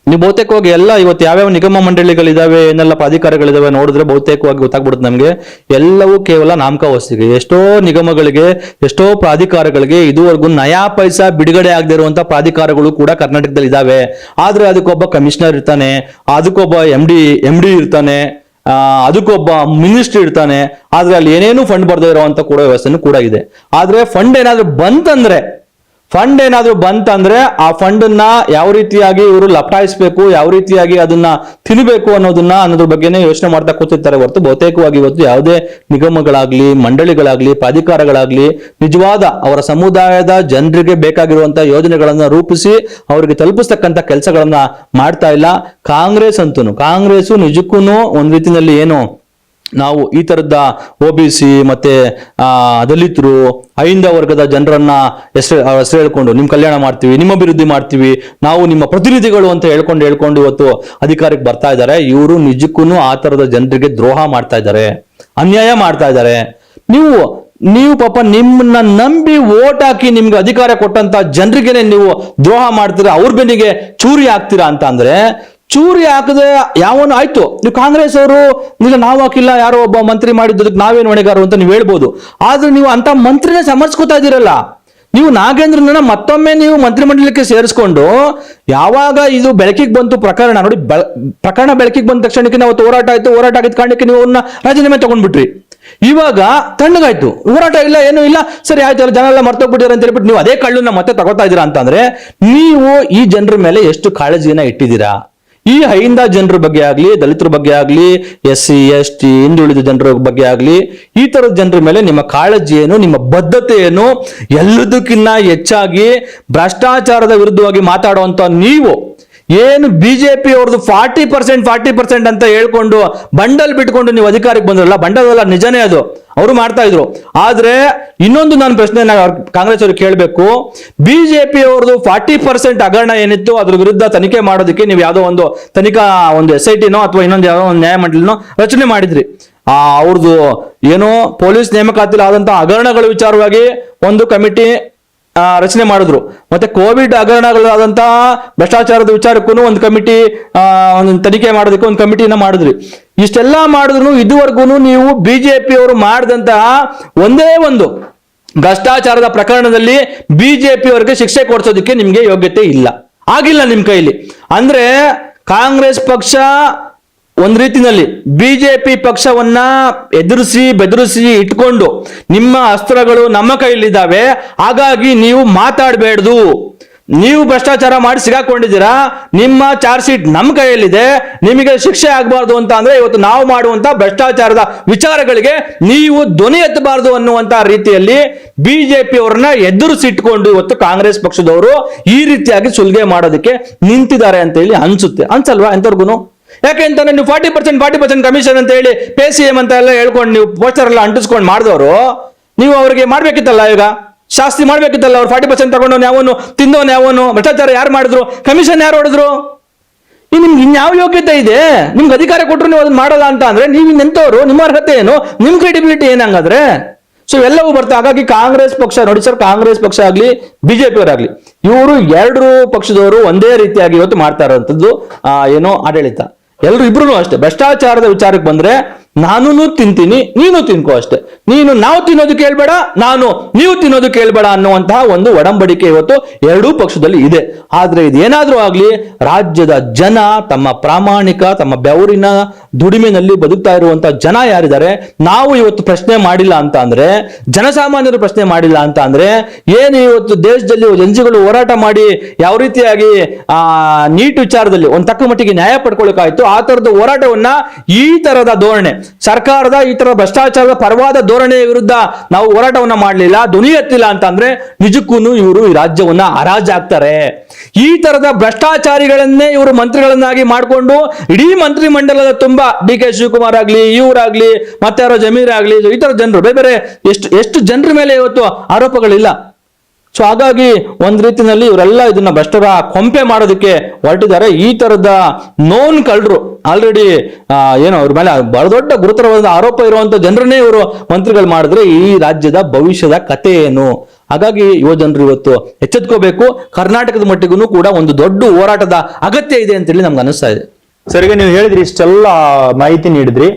ನೀವು ಬಹುತೇಕವಾಗಿ ಎಲ್ಲ ಇವತ್ತು ಯಾವ್ಯಾವ ನಿಗಮ ಮಂಡಳಿಗಳಿದಾವೆ, ಏನೆಲ್ಲ ಪ್ರಾಧಿಕಾರಗಳಿದಾವೆ ನೋಡಿದ್ರೆ ಬಹುತೇಕವಾಗಿ ಗೊತ್ತಾಗ್ಬಿಡುತ್ತೆ ನಮ್ಗೆ. ಎಲ್ಲವೂ ಕೇವಲ ನಾಮಕಾವಸ್ತಿಗೆ. ಎಷ್ಟೋ ನಿಗಮಗಳಿಗೆ, ಎಷ್ಟೋ ಪ್ರಾಧಿಕಾರಗಳಿಗೆ ಇದುವರೆಗೂ ನಯಾ ಪೈಸಾ ಬಿಡುಗಡೆ ಆಗದೆ ಇರುವಂತ ಪ್ರಾಧಿಕಾರಗಳು ಕೂಡ ಕರ್ನಾಟಕದಲ್ಲಿ ಇದಾವೆ. ಆದ್ರೆ ಅದಕ್ಕೊಬ್ಬ ಕಮಿಷನರ್ ಇರ್ತಾನೆ, ಅದಕ್ಕೊಬ್ಬ MD ಇರ್ತಾನೆ, ಅದಕ್ಕೊಬ್ಬ ಮಿನಿಸ್ಟರ್ ಇರ್ತಾನೆ. ಆದ್ರೆ ಅಲ್ಲಿ ಏನೇನು ಫಂಡ್ ಬರ್ದೇ ಇರುವಂತ ಕೂಡ ವ್ಯವಸ್ಥೆನೂ ಕೂಡ ಇದೆ. ಆದ್ರೆ ಫಂಡ್ ಏನಾದ್ರು ಬಂತಂದ್ರೆ ಆ ಫಂಡ್ ಅನ್ನ ಯಾವ ರೀತಿಯಾಗಿ ಇವರು ಲಪಟಾಯಿಸ್ಬೇಕು, ಯಾವ ರೀತಿಯಾಗಿ ಅದನ್ನ ತಿನ್ನಬೇಕು ಅನ್ನೋದ್ರ ಬಗ್ಗೆನೇ ಯೋಚನೆ ಮಾಡ್ತಾ ಕೂತಿರ್ತಾರೆ ಹೊರತು ಬಹುತೇಕವಾಗಿ ಇವತ್ತು ಯಾವುದೇ ನಿಗಮಗಳಾಗ್ಲಿ, ಮಂಡಳಿಗಳಾಗ್ಲಿ, ಪ್ರಾಧಿಕಾರಗಳಾಗ್ಲಿ ನಿಜವಾದ ಅವರ ಸಮುದಾಯದ ಜನರಿಗೆ ಬೇಕಾಗಿರುವಂತಹ ಯೋಜನೆಗಳನ್ನ ರೂಪಿಸಿ ಅವರಿಗೆ ತಲುಪಿಸ್ತಕ್ಕಂಥ ಕೆಲಸಗಳನ್ನ ಮಾಡ್ತಾ ಇಲ್ಲ. ಕಾಂಗ್ರೆಸ್ ನಿಜಕ್ಕೂ ಒಂದ್ ರೀತಿಯಲ್ಲಿ ಏನು ನಾವು ಈ ತರದ OBC ಮತ್ತೆ ದಲಿತರು, ಹೈಂದವ ವರ್ಗದ ಜನರನ್ನ ಹೆಸರು ಹೇಳ್ಕೊಂಡು ನಿಮ್ ಕಲ್ಯಾಣ ಮಾಡ್ತೀವಿ, ನಿಮ್ಮ ಅಭಿವೃದ್ಧಿ ಮಾಡ್ತೀವಿ, ನಾವು ನಿಮ್ಮ ಪ್ರತಿನಿಧಿಗಳು ಅಂತ ಹೇಳ್ಕೊಂಡು ಇವತ್ತು ಅಧಿಕಾರಕ್ಕೆ ಬರ್ತಾ ಇದ್ದಾರೆ. ಇವರು ನಿಜಕ್ಕೂ ಆ ತರದ ಜನರಿಗೆ ದ್ರೋಹ ಮಾಡ್ತಾ ಇದ್ದಾರೆ, ಅನ್ಯಾಯ ಮಾಡ್ತಾ ಇದ್ದಾರೆ. ನೀವು ಪಾಪ ನಿಮ್ಮನ್ನ ನಂಬಿ ವೋಟ್ ಹಾಕಿ ನಿಮ್ಗೆ ಅಧಿಕಾರ ಕೊಟ್ಟಂತ ಜನರಿಗೆನೆ ನೀವು ದ್ರೋಹ ಮಾಡ್ತೀರಾ, ಅವ್ರ ಬೆನ್ನಿಗೆ ಚೂರಿ ಹಾಕ್ತೀರಾ ಅಂತ ಅಂದ್ರೆ, ಚೂರಿ ಹಾಕದೆ ಯಾವನು ಆಯ್ತು, ನೀವು ಕಾಂಗ್ರೆಸ್ ಅವರು ಇಲ್ಲ ನಾವು ಹಾಕಿಲ್ಲ, ಯಾರೋ ಒಬ್ಬ ಮಂತ್ರಿ ಮಾಡಿದ್ದಕ್ಕೆ ನಾವೇನು ಹೊಣೆಗಾರರು ಅಂತ ನೀವು ಹೇಳ್ಬೋದು. ಆದ್ರೆ ನೀವು ಅಂತ ಮಂತ್ರಿನೇ ಸಮರ್ಸ್ಕೊತಾ ಇದ್ದೀರಲ್ಲ. ನೀವು ನಾಗೇಂದ್ರನ ಮತ್ತೊಮ್ಮೆ ನೀವು ಮಂತ್ರಿಮಂಡಲಕ್ಕೆ ಸೇರಿಸ್ಕೊಂಡು ಯಾವಾಗ ಇದು ಬೆಳಕಿಗೆ ಬಂತು ಪ್ರಕರಣ ನೋಡಿ, ಪ್ರಕರಣ ಬೆಳಕಿಗೆ ಬಂದ ತಕ್ಷಣಕ್ಕೆ ನಾವು ಹೋರಾಟ ಆಗಿದ್ದ ಕಾರಣಕ್ಕೆ ನೀವು ಅವ್ರನ್ನ ರಾಜೀನಾಮೆ ತಗೊಂಡ್ಬಿಟ್ರಿ. ಇವಾಗ ತಣ್ಣಗಾಯ್ತು, ಹೋರಾಟ ಇಲ್ಲ, ಏನೂ ಇಲ್ಲ, ಸರಿ ಆಯ್ತು, ಜನ ಎಲ್ಲ ಮರ್ತೋಗ್ಬಿಟ್ಟಿದ್ದಾರೆ ಅಂತ ಹೇಳ್ಬಿಟ್ಟು ನೀವು ಅದೇ ಕಳ್ಳನ್ನ ಮತ್ತೆ ತಗೋತಾ ಇದ್ದೀರಾ ಅಂತಂದ್ರೆ ನೀವು ಈ ಜನರ ಮೇಲೆ ಎಷ್ಟು ಕಾಳಜಿಯನ್ನ ಇಟ್ಟಿದ್ದೀರಾ? ಈ ಹೈಂದ ಜನರ ಬಗ್ಗೆ ಆಗ್ಲಿ, ದಲಿತರ ಬಗ್ಗೆ ಆಗ್ಲಿ, SC ST ಹಿಂದುಳಿದ ಜನರ ಬಗ್ಗೆ ಆಗ್ಲಿ, ಈ ತರದ ಜನರ ಮೇಲೆ ನಿಮ್ಮ ಕಾಳಜಿ ಏನು, ನಿಮ್ಮ ಬದ್ಧತೆ ಏನು? ಎಲ್ಲದಕ್ಕಿಂತ ಹೆಚ್ಚಾಗಿ ಭ್ರಷ್ಟಾಚಾರದ ವಿರುದ್ಧವಾಗಿ ಮಾತಾಡುವಂತ ನೀವು ಏನು ಬಿಜೆಪಿ ಅವ್ರದ್ದು 40% ಅಂತ ಹೇಳ್ಕೊಂಡು ಬಂಡಲ್ ಬಿಟ್ಕೊಂಡು ನೀವು ಅಧಿಕಾರಕ್ಕೆ ಬಂದ್ರಲ್ಲ, ಬಂಡಲ್ ಅಲ್ಲ ನಿಜನೇ ಅದು, ಅವರು ಮಾಡ್ತಾ ಇದ್ರು. ಆದ್ರೆ ಇನ್ನೊಂದು ನಾನು ಪ್ರಶ್ನೆ ಕಾಂಗ್ರೆಸ್ ಅವ್ರಿಗೆ ಕೇಳಬೇಕು, ಬಿಜೆಪಿ ಅವ್ರದ್ದು 40% ಹಗರಣ ಏನಿತ್ತು ಅದ್ರ ವಿರುದ್ಧ ತನಿಖೆ ಮಾಡೋದಕ್ಕೆ ನೀವು ಯಾವುದೋ ಒಂದು ತನಿಖಾ ಒಂದು SIT ನೋ ಅಥವಾ ಇನ್ನೊಂದು ಯಾವುದೋ ಒಂದು ನ್ಯಾಯಮಂಡಳಿನೋ ರಚನೆ ಮಾಡಿದ್ರಿ. ಅವ್ರದ್ದು ಏನೋ ಪೊಲೀಸ್ ನೇಮಕಾತಿಯಲ್ಲಿ ಆದಂತಹ ಹಗರಣಗಳ ವಿಚಾರವಾಗಿ ಒಂದು ಕಮಿಟಿ ರಚನೆ ಮಾಡಿದ್ರು. ಮತ್ತೆ ಕೋವಿಡ್ ಹಗರಣಗಳಾದಂತಹ ಭ್ರಷ್ಟಾಚಾರದ ವಿಚಾರಕ್ಕೂ ಒಂದು ಕಮಿಟಿ ಒಂದು ತನಿಖೆ ಮಾಡೋದಕ್ಕೆ ಒಂದು ಕಮಿಟಿನ ಮಾಡಿದ್ರಿ. ಇಷ್ಟೆಲ್ಲ ಮಾಡಿದ್ರು ಇದುವರೆಗೂ ನೀವು ಬಿಜೆಪಿ ಅವರು ಮಾಡಿದಂತಹ ಒಂದೇ ಒಂದು ಭ್ರಷ್ಟಾಚಾರದ ಪ್ರಕರಣದಲ್ಲಿ ಬಿಜೆಪಿ ಅವರಿಗೆ ಶಿಕ್ಷೆ ಕೊಡಿಸೋದಕ್ಕೆ ನಿಮ್ಗೆ ಯೋಗ್ಯತೆ ಇಲ್ಲ, ಆಗಿಲ್ಲ ನಿಮ್ ಕೈಲಿ. ಅಂದ್ರೆ ಕಾಂಗ್ರೆಸ್ ಪಕ್ಷ ಒಂದ್ ರೀತಿನಲ್ಲಿ ಬಿಜೆಪಿ ಪಕ್ಷವನ್ನ ಎದುರಿಸಿ ಬೆದರಿಸಿ ಇಟ್ಕೊಂಡು ನಿಮ್ಮ ಅಸ್ತ್ರಗಳು ನಮ್ಮ ಕೈಲಿದ್ದಾವೆ, ಹಾಗಾಗಿ ನೀವು ಮಾತಾಡಬೇಡ್ದು, ನೀವು ಭ್ರಷ್ಟಾಚಾರ ಮಾಡಿ ಸಿಗಾಕೊಂಡಿದ್ದೀರಾ, ನಿಮ್ಮ ಚಾರ್ಜ್ ಶೀಟ್ ನಮ್ಮ ಕೈಯಲ್ಲಿದೆ, ನಿಮಗೆ ಶಿಕ್ಷೆ ಆಗಬಾರ್ದು ಅಂತ ಅಂದ್ರೆ ಇವತ್ತು ನಾವು ಮಾಡುವಂತ ಭ್ರಷ್ಟಾಚಾರದ ವಿಚಾರಗಳಿಗೆ ನೀವು ಧ್ವನಿ ಎತ್ತಬಾರದು ಅನ್ನುವಂತ ರೀತಿಯಲ್ಲಿ ಬಿಜೆಪಿ ಅವರನ್ನ ಎದುರಿಸಿಟ್ಕೊಂಡು ಇವತ್ತು ಕಾಂಗ್ರೆಸ್ ಪಕ್ಷದವರು ಈ ರೀತಿಯಾಗಿ ಸುಲಿಗೆ ಮಾಡೋದಕ್ಕೆ ನಿಂತಿದ್ದಾರೆ ಅಂತ ಹೇಳಿ ಅನ್ಸುತ್ತೆ. ಅನ್ಸಲ್ವಾ ಎಂತವ್ರಿಗೂ? ಯಾಕೆ ಅಂತಂದ್ರೆ ನೀವು 40% ಕಮಿಷನ್ ಅಂತ ಹೇಳಿ ಪೇ CM ಅಂತ ಎಲ್ಲ ಹೇಳ್ಕೊಂಡು ನೀವು ಪೋಸ್ಟರ್ ಎಲ್ಲ ಅಂಟಿಸ್ಕೊಂಡು ಮಾಡಿದವರು, ನೀವು ಅವ್ರಿಗೆ ಮಾಡ್ಬೇಕಿತ್ತಲ್ಲ, ಈಗ ಶಾಸ್ತಿ ಮಾಡ್ಬೇಕಿತ್ತಲ್ಲ. ಅವ್ರು 40% ತಗೊಂಡವನು ಯಾವನು, ತಿಂದವನು ಯಾವನು, ಭ್ರಷ್ಟಾಚಾರ ಯಾರು ಮಾಡಿದ್ರು, ಕಮಿಷನ್ ಯಾರು ಹೊಡೆದ್ರು? ನಿಮ್ಗೆ ಇನ್ಯಾವ ಯೋಗ್ಯತೆ ಇದೆ? ನಿಮ್ಗೆ ಅಧಿಕಾರ ಕೊಟ್ಟರು ನೀವು ಅದನ್ನ ಮಾಡಲ್ಲ ಅಂತ ಅಂದ್ರೆ ನೀವು ಇನ್ನೆಂತವ್ರು? ನಿಮ್ಮ ಅರ್ಹತೆ ಏನು? ನಿಮ್ ಕ್ರೆಡಿಬಿಲಿಟಿ ಏನಂಗಾದ್ರೆ? ಸೊ ಎಲ್ಲವೂ ಬರ್ತಾ. ಹಾಗಾಗಿ ಕಾಂಗ್ರೆಸ್ ಪಕ್ಷ ನೋಡಿ ಸರ್, ಕಾಂಗ್ರೆಸ್ ಪಕ್ಷ ಆಗ್ಲಿ ಬಿಜೆಪಿ ಅವರಾಗ್ಲಿ, ಇವರು ಎರಡು ಪಕ್ಷದವರು ಒಂದೇ ರೀತಿಯಾಗಿ ಇವತ್ತು ಮಾಡ್ತಾ ಇರೋಂಥದ್ದು ಏನೋ ಆಡಳಿತ. ಎಲ್ರು ಇಬ್ರು ಅಷ್ಟೇ. ಭ್ರಷ್ಟಾಚಾರದ ವಿಚಾರಕ್ಕೆ ಬಂದ್ರೆ ನಾನು ತಿಂತೀನಿ, ನೀನು ತಿನ್ಕೋ ಅಷ್ಟೇ. ನಾವು ತಿನ್ನೋದು ಕೇಳ್ಬೇಡ, ನೀವು ತಿನ್ನೋದು ಕೇಳ್ಬೇಡ ಅನ್ನುವಂತಹ ಒಂದು ಒಡಂಬಡಿಕೆ ಇವತ್ತು ಎರಡೂ ಪಕ್ಷದಲ್ಲಿ ಇದೆ. ಆದ್ರೆ ಇದೇನಾದ್ರೂ ಆಗ್ಲಿ, ರಾಜ್ಯದ ಜನ ತಮ್ಮ ಪ್ರಾಮಾಣಿಕ, ತಮ್ಮ ಬೆವರಿನ ದುಡಿಮೆನಲ್ಲಿ ಬದುಕ್ತಾ ಇರುವಂತಹ ಜನ ಯಾರಿದ್ದಾರೆ, ನಾವು ಇವತ್ತು ಪ್ರಶ್ನೆ ಮಾಡಿಲ್ಲ ಅಂತ ಅಂದ್ರೆ, ಜನಸಾಮಾನ್ಯರು ಪ್ರಶ್ನೆ ಮಾಡಿಲ್ಲ ಅಂತ ಅಂದ್ರೆ, ಏನು ಇವತ್ತು ದೇಶದಲ್ಲಿ ಜನಗಳು ಹೋರಾಟ ಮಾಡಿ ಯಾವ ರೀತಿಯಾಗಿ ನೀಟ್ ವಿಚಾರದಲ್ಲಿ ಒಂದ್ ತಕ್ಕ ಮಟ್ಟಿಗೆ ನ್ಯಾಯ ಪಡ್ಕೊಳಕಾಯ್ತು, ಆ ತರದ ಹೋರಾಟವನ್ನ ಈ ತರದ ಧೋರಣೆ ಸರ್ಕಾರದ ಈ ತರ ಭ್ರಷ್ಟಾಚಾರದ ಪರವಾದ ಧೋರಣೆಯ ವಿರುದ್ಧ ನಾವು ಹೋರಾಟವನ್ನ ಮಾಡಲಿಲ್ಲ, ಧ್ವನಿ ಎತ್ತಿಲ್ಲ ಅಂತ ಅಂದ್ರೆ ನಿಜಕ್ಕೂ ಇವರು ಈ ರಾಜ್ಯವನ್ನ ಹರಾಜಾಗ್ತಾರೆ. ಈ ತರದ ಭ್ರಷ್ಟಾಚಾರಿಗಳನ್ನೇ ಇವರು ಮಂತ್ರಿಗಳನ್ನಾಗಿ ಮಾಡಿಕೊಂಡು ಇಡೀ ಮಂತ್ರಿ ಮಂಡಲದ ತುಂಬಾ DK ಶಿವಕುಮಾರ್ ಆಗ್ಲಿ, ಇವರಾಗ್ಲಿ, ಮತ್ತೆ ಯಾರೋ ಜಮೀರ್ ಆಗ್ಲಿ, ಈ ತರ ಜನರು ಬೇರೆ ಬೇರೆ ಎಷ್ಟು ಜನರ ಮೇಲೆ ಇವತ್ತು ಆರೋಪಗಳಿಲ್ಲ. ಸೊ ಹಾಗಾಗಿ ಒಂದ್ ರೀತಿಯಲ್ಲಿ ಇವರೆಲ್ಲ ಇದನ್ನ ಭ್ರಷ್ಟರ ಕೊಂಪೆ ಮಾಡೋದಕ್ಕೆ ಹೊರಟಿದ್ದಾರೆ. ಈ ತರದ ನೋನ್ ಕಳ್ಳರು ಆಲ್ರೆಡಿ ಏನೋ ಅವ್ರ ಮೇಲೆ ಬಹಳ ದೊಡ್ಡ ಗುರುತರವಾದ ಆರೋಪ ಇರುವಂತ ಜನರನ್ನೇ ಇವರು ಮಂತ್ರಿಗಳು ಮಾಡಿದ್ರೆ ಈ ರಾಜ್ಯದ ಭವಿಷ್ಯದ ಕತೆ ಏನು? ಹಾಗಾಗಿ ಯುವ ಜನರು ಇವತ್ತು ಎಚ್ಚೆತ್ಕೋಬೇಕು. ಕರ್ನಾಟಕದ ಮಟ್ಟಿಗೂ ಕೂಡ ಒಂದು ದೊಡ್ಡ ಹೋರಾಟದ ಅಗತ್ಯ ಇದೆ ಅಂತೇಳಿ ನಮ್ಗೆ ಅನಿಸ್ತಾ ಇದೆ. ಸರಿಗೆ ನೀವು ಹೇಳಿದ್ರಿ, ಇಷ್ಟೆಲ್ಲ ಮಾಹಿತಿ ನೀಡಿದ್ರಿ.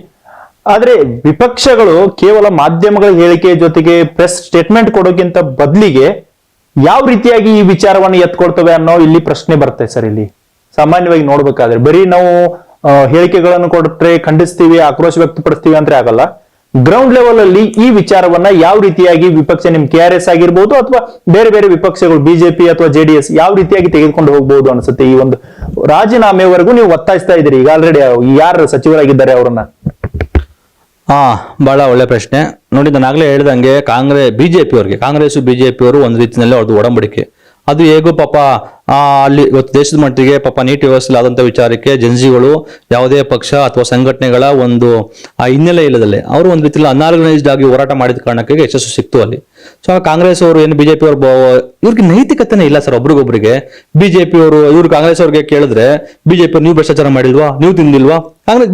ಆದ್ರೆ ವಿಪಕ್ಷಗಳು ಕೇವಲ ಮಾಧ್ಯಮಗಳ ಹೇಳಿಕೆ ಜೊತೆಗೆ ಪ್ರೆಸ್ ಸ್ಟೇಟ್ಮೆಂಟ್ ಕೊಡೋಕ್ಕಿಂತ ಬದಲಿಗೆ ಯಾವ ರೀತಿಯಾಗಿ ಈ ವಿಚಾರವನ್ನು ಎತ್ಕೊಳ್ತವೆ ಅನ್ನೋ ಇಲ್ಲಿ ಪ್ರಶ್ನೆ ಬರುತ್ತೆ ಸರ್. ಇಲ್ಲಿ ಸಾಮಾನ್ಯವಾಗಿ ನೋಡ್ಬೇಕಾದ್ರೆ ಬರೀ ನಾವು ಹೇಳಿಕೆಗಳನ್ನು ಕೊಟ್ರೆ ಖಂಡಿಸ್ತೀವಿ, ಆಕ್ರೋಶ ವ್ಯಕ್ತಪಡಿಸ್ತೀವಿ ಅಂದ್ರೆ ಆಗಲ್ಲ. ಗ್ರೌಂಡ್ ಲೆವೆಲ್ ಅಲ್ಲಿ ಈ ವಿಚಾರವನ್ನ ಯಾವ ರೀತಿಯಾಗಿ ವಿಪಕ್ಷ, ನಿಮ್ KRS ಆಗಿರ್ಬೋದು ಅಥವಾ ಬೇರೆ ಬೇರೆ ವಿಪಕ್ಷಗಳು ಬಿಜೆಪಿ ಅಥವಾ JDS ಯಾವ ರೀತಿಯಾಗಿ ತೆಗೆದುಕೊಂಡು ಹೋಗ್ಬಹುದು ಅನ್ಸುತ್ತೆ? ಈ ಒಂದು ರಾಜೀನಾಮೆವರೆಗೂ ನೀವು ಒತ್ತಾಯಿಸ್ತಾ ಇದ್ದೀರಿ, ಈಗ ಆಲ್ರೆಡಿ ಯಾರು ಸಚಿವರಾಗಿದ್ದಾರೆ ಅವರನ್ನ. ಬಹಳ ಒಳ್ಳೆ ಪ್ರಶ್ನೆ. ನೋಡಿ, ನಾನು ಆಗ್ಲೇ ಹೇಳ್ದಂಗೆ ಕಾಂಗ್ರೆಸ್ ಬಿಜೆಪಿ ಅವರು ಒಂದ್ ರೀತಿಯಲ್ಲಿ ಅವ್ರದ್ದು ಒಡಂಬಡಿಕೆ ಅದು ಹೇಗೋ ಪಾಪ ಅಲ್ಲಿ ಇವತ್ತು ದೇಶದ ಮಟ್ಟಿಗೆ ಪಾಪ ನೀಟ್ ವ್ಯವಸ್ಥೆ ಆದಂತ ವಿಚಾರಕ್ಕೆ ಜನಜಿಗಳು ಯಾವುದೇ ಪಕ್ಷ ಅಥವಾ ಸಂಘಟನೆಗಳ ಒಂದು ಹಿನ್ನೆಲೆ ಇಲ್ಲದಲ್ಲೇ ಅವರು ಒಂದ್ ರೀತಿಯಲ್ಲಿ ಅನ್ಆರ್ಗನೈಸ್ಡ್ ಆಗಿ ಹೋರಾಟ ಮಾಡಿದ ಕಾರಣಕ್ಕೆ ಯಶಸ್ಸು ಸಿಕ್ತು ಅಲ್ಲಿ. ಸೊ ಕಾಂಗ್ರೆಸ್ ಅವರು ಏನು ಬಿಜೆಪಿ ಅವರು ಇವ್ರಿಗೆ ನೈತಿಕತೆನೇ ಇಲ್ಲ ಸರ್. ಒಬ್ರಿಗೊಬ್ರಿಗೆ ಬಿಜೆಪಿ ಅವರು ಇವ್ರು ಕಾಂಗ್ರೆಸ್ ಅವ್ರಿಗೆ ಕೇಳಿದ್ರೆ ಬಿಜೆಪಿ ನೀವು ಭ್ರಷ್ಟಾಚಾರ ಮಾಡಿಲ್ವಾ, ನೀವು ತಿಂದಿಲ್ವಾ?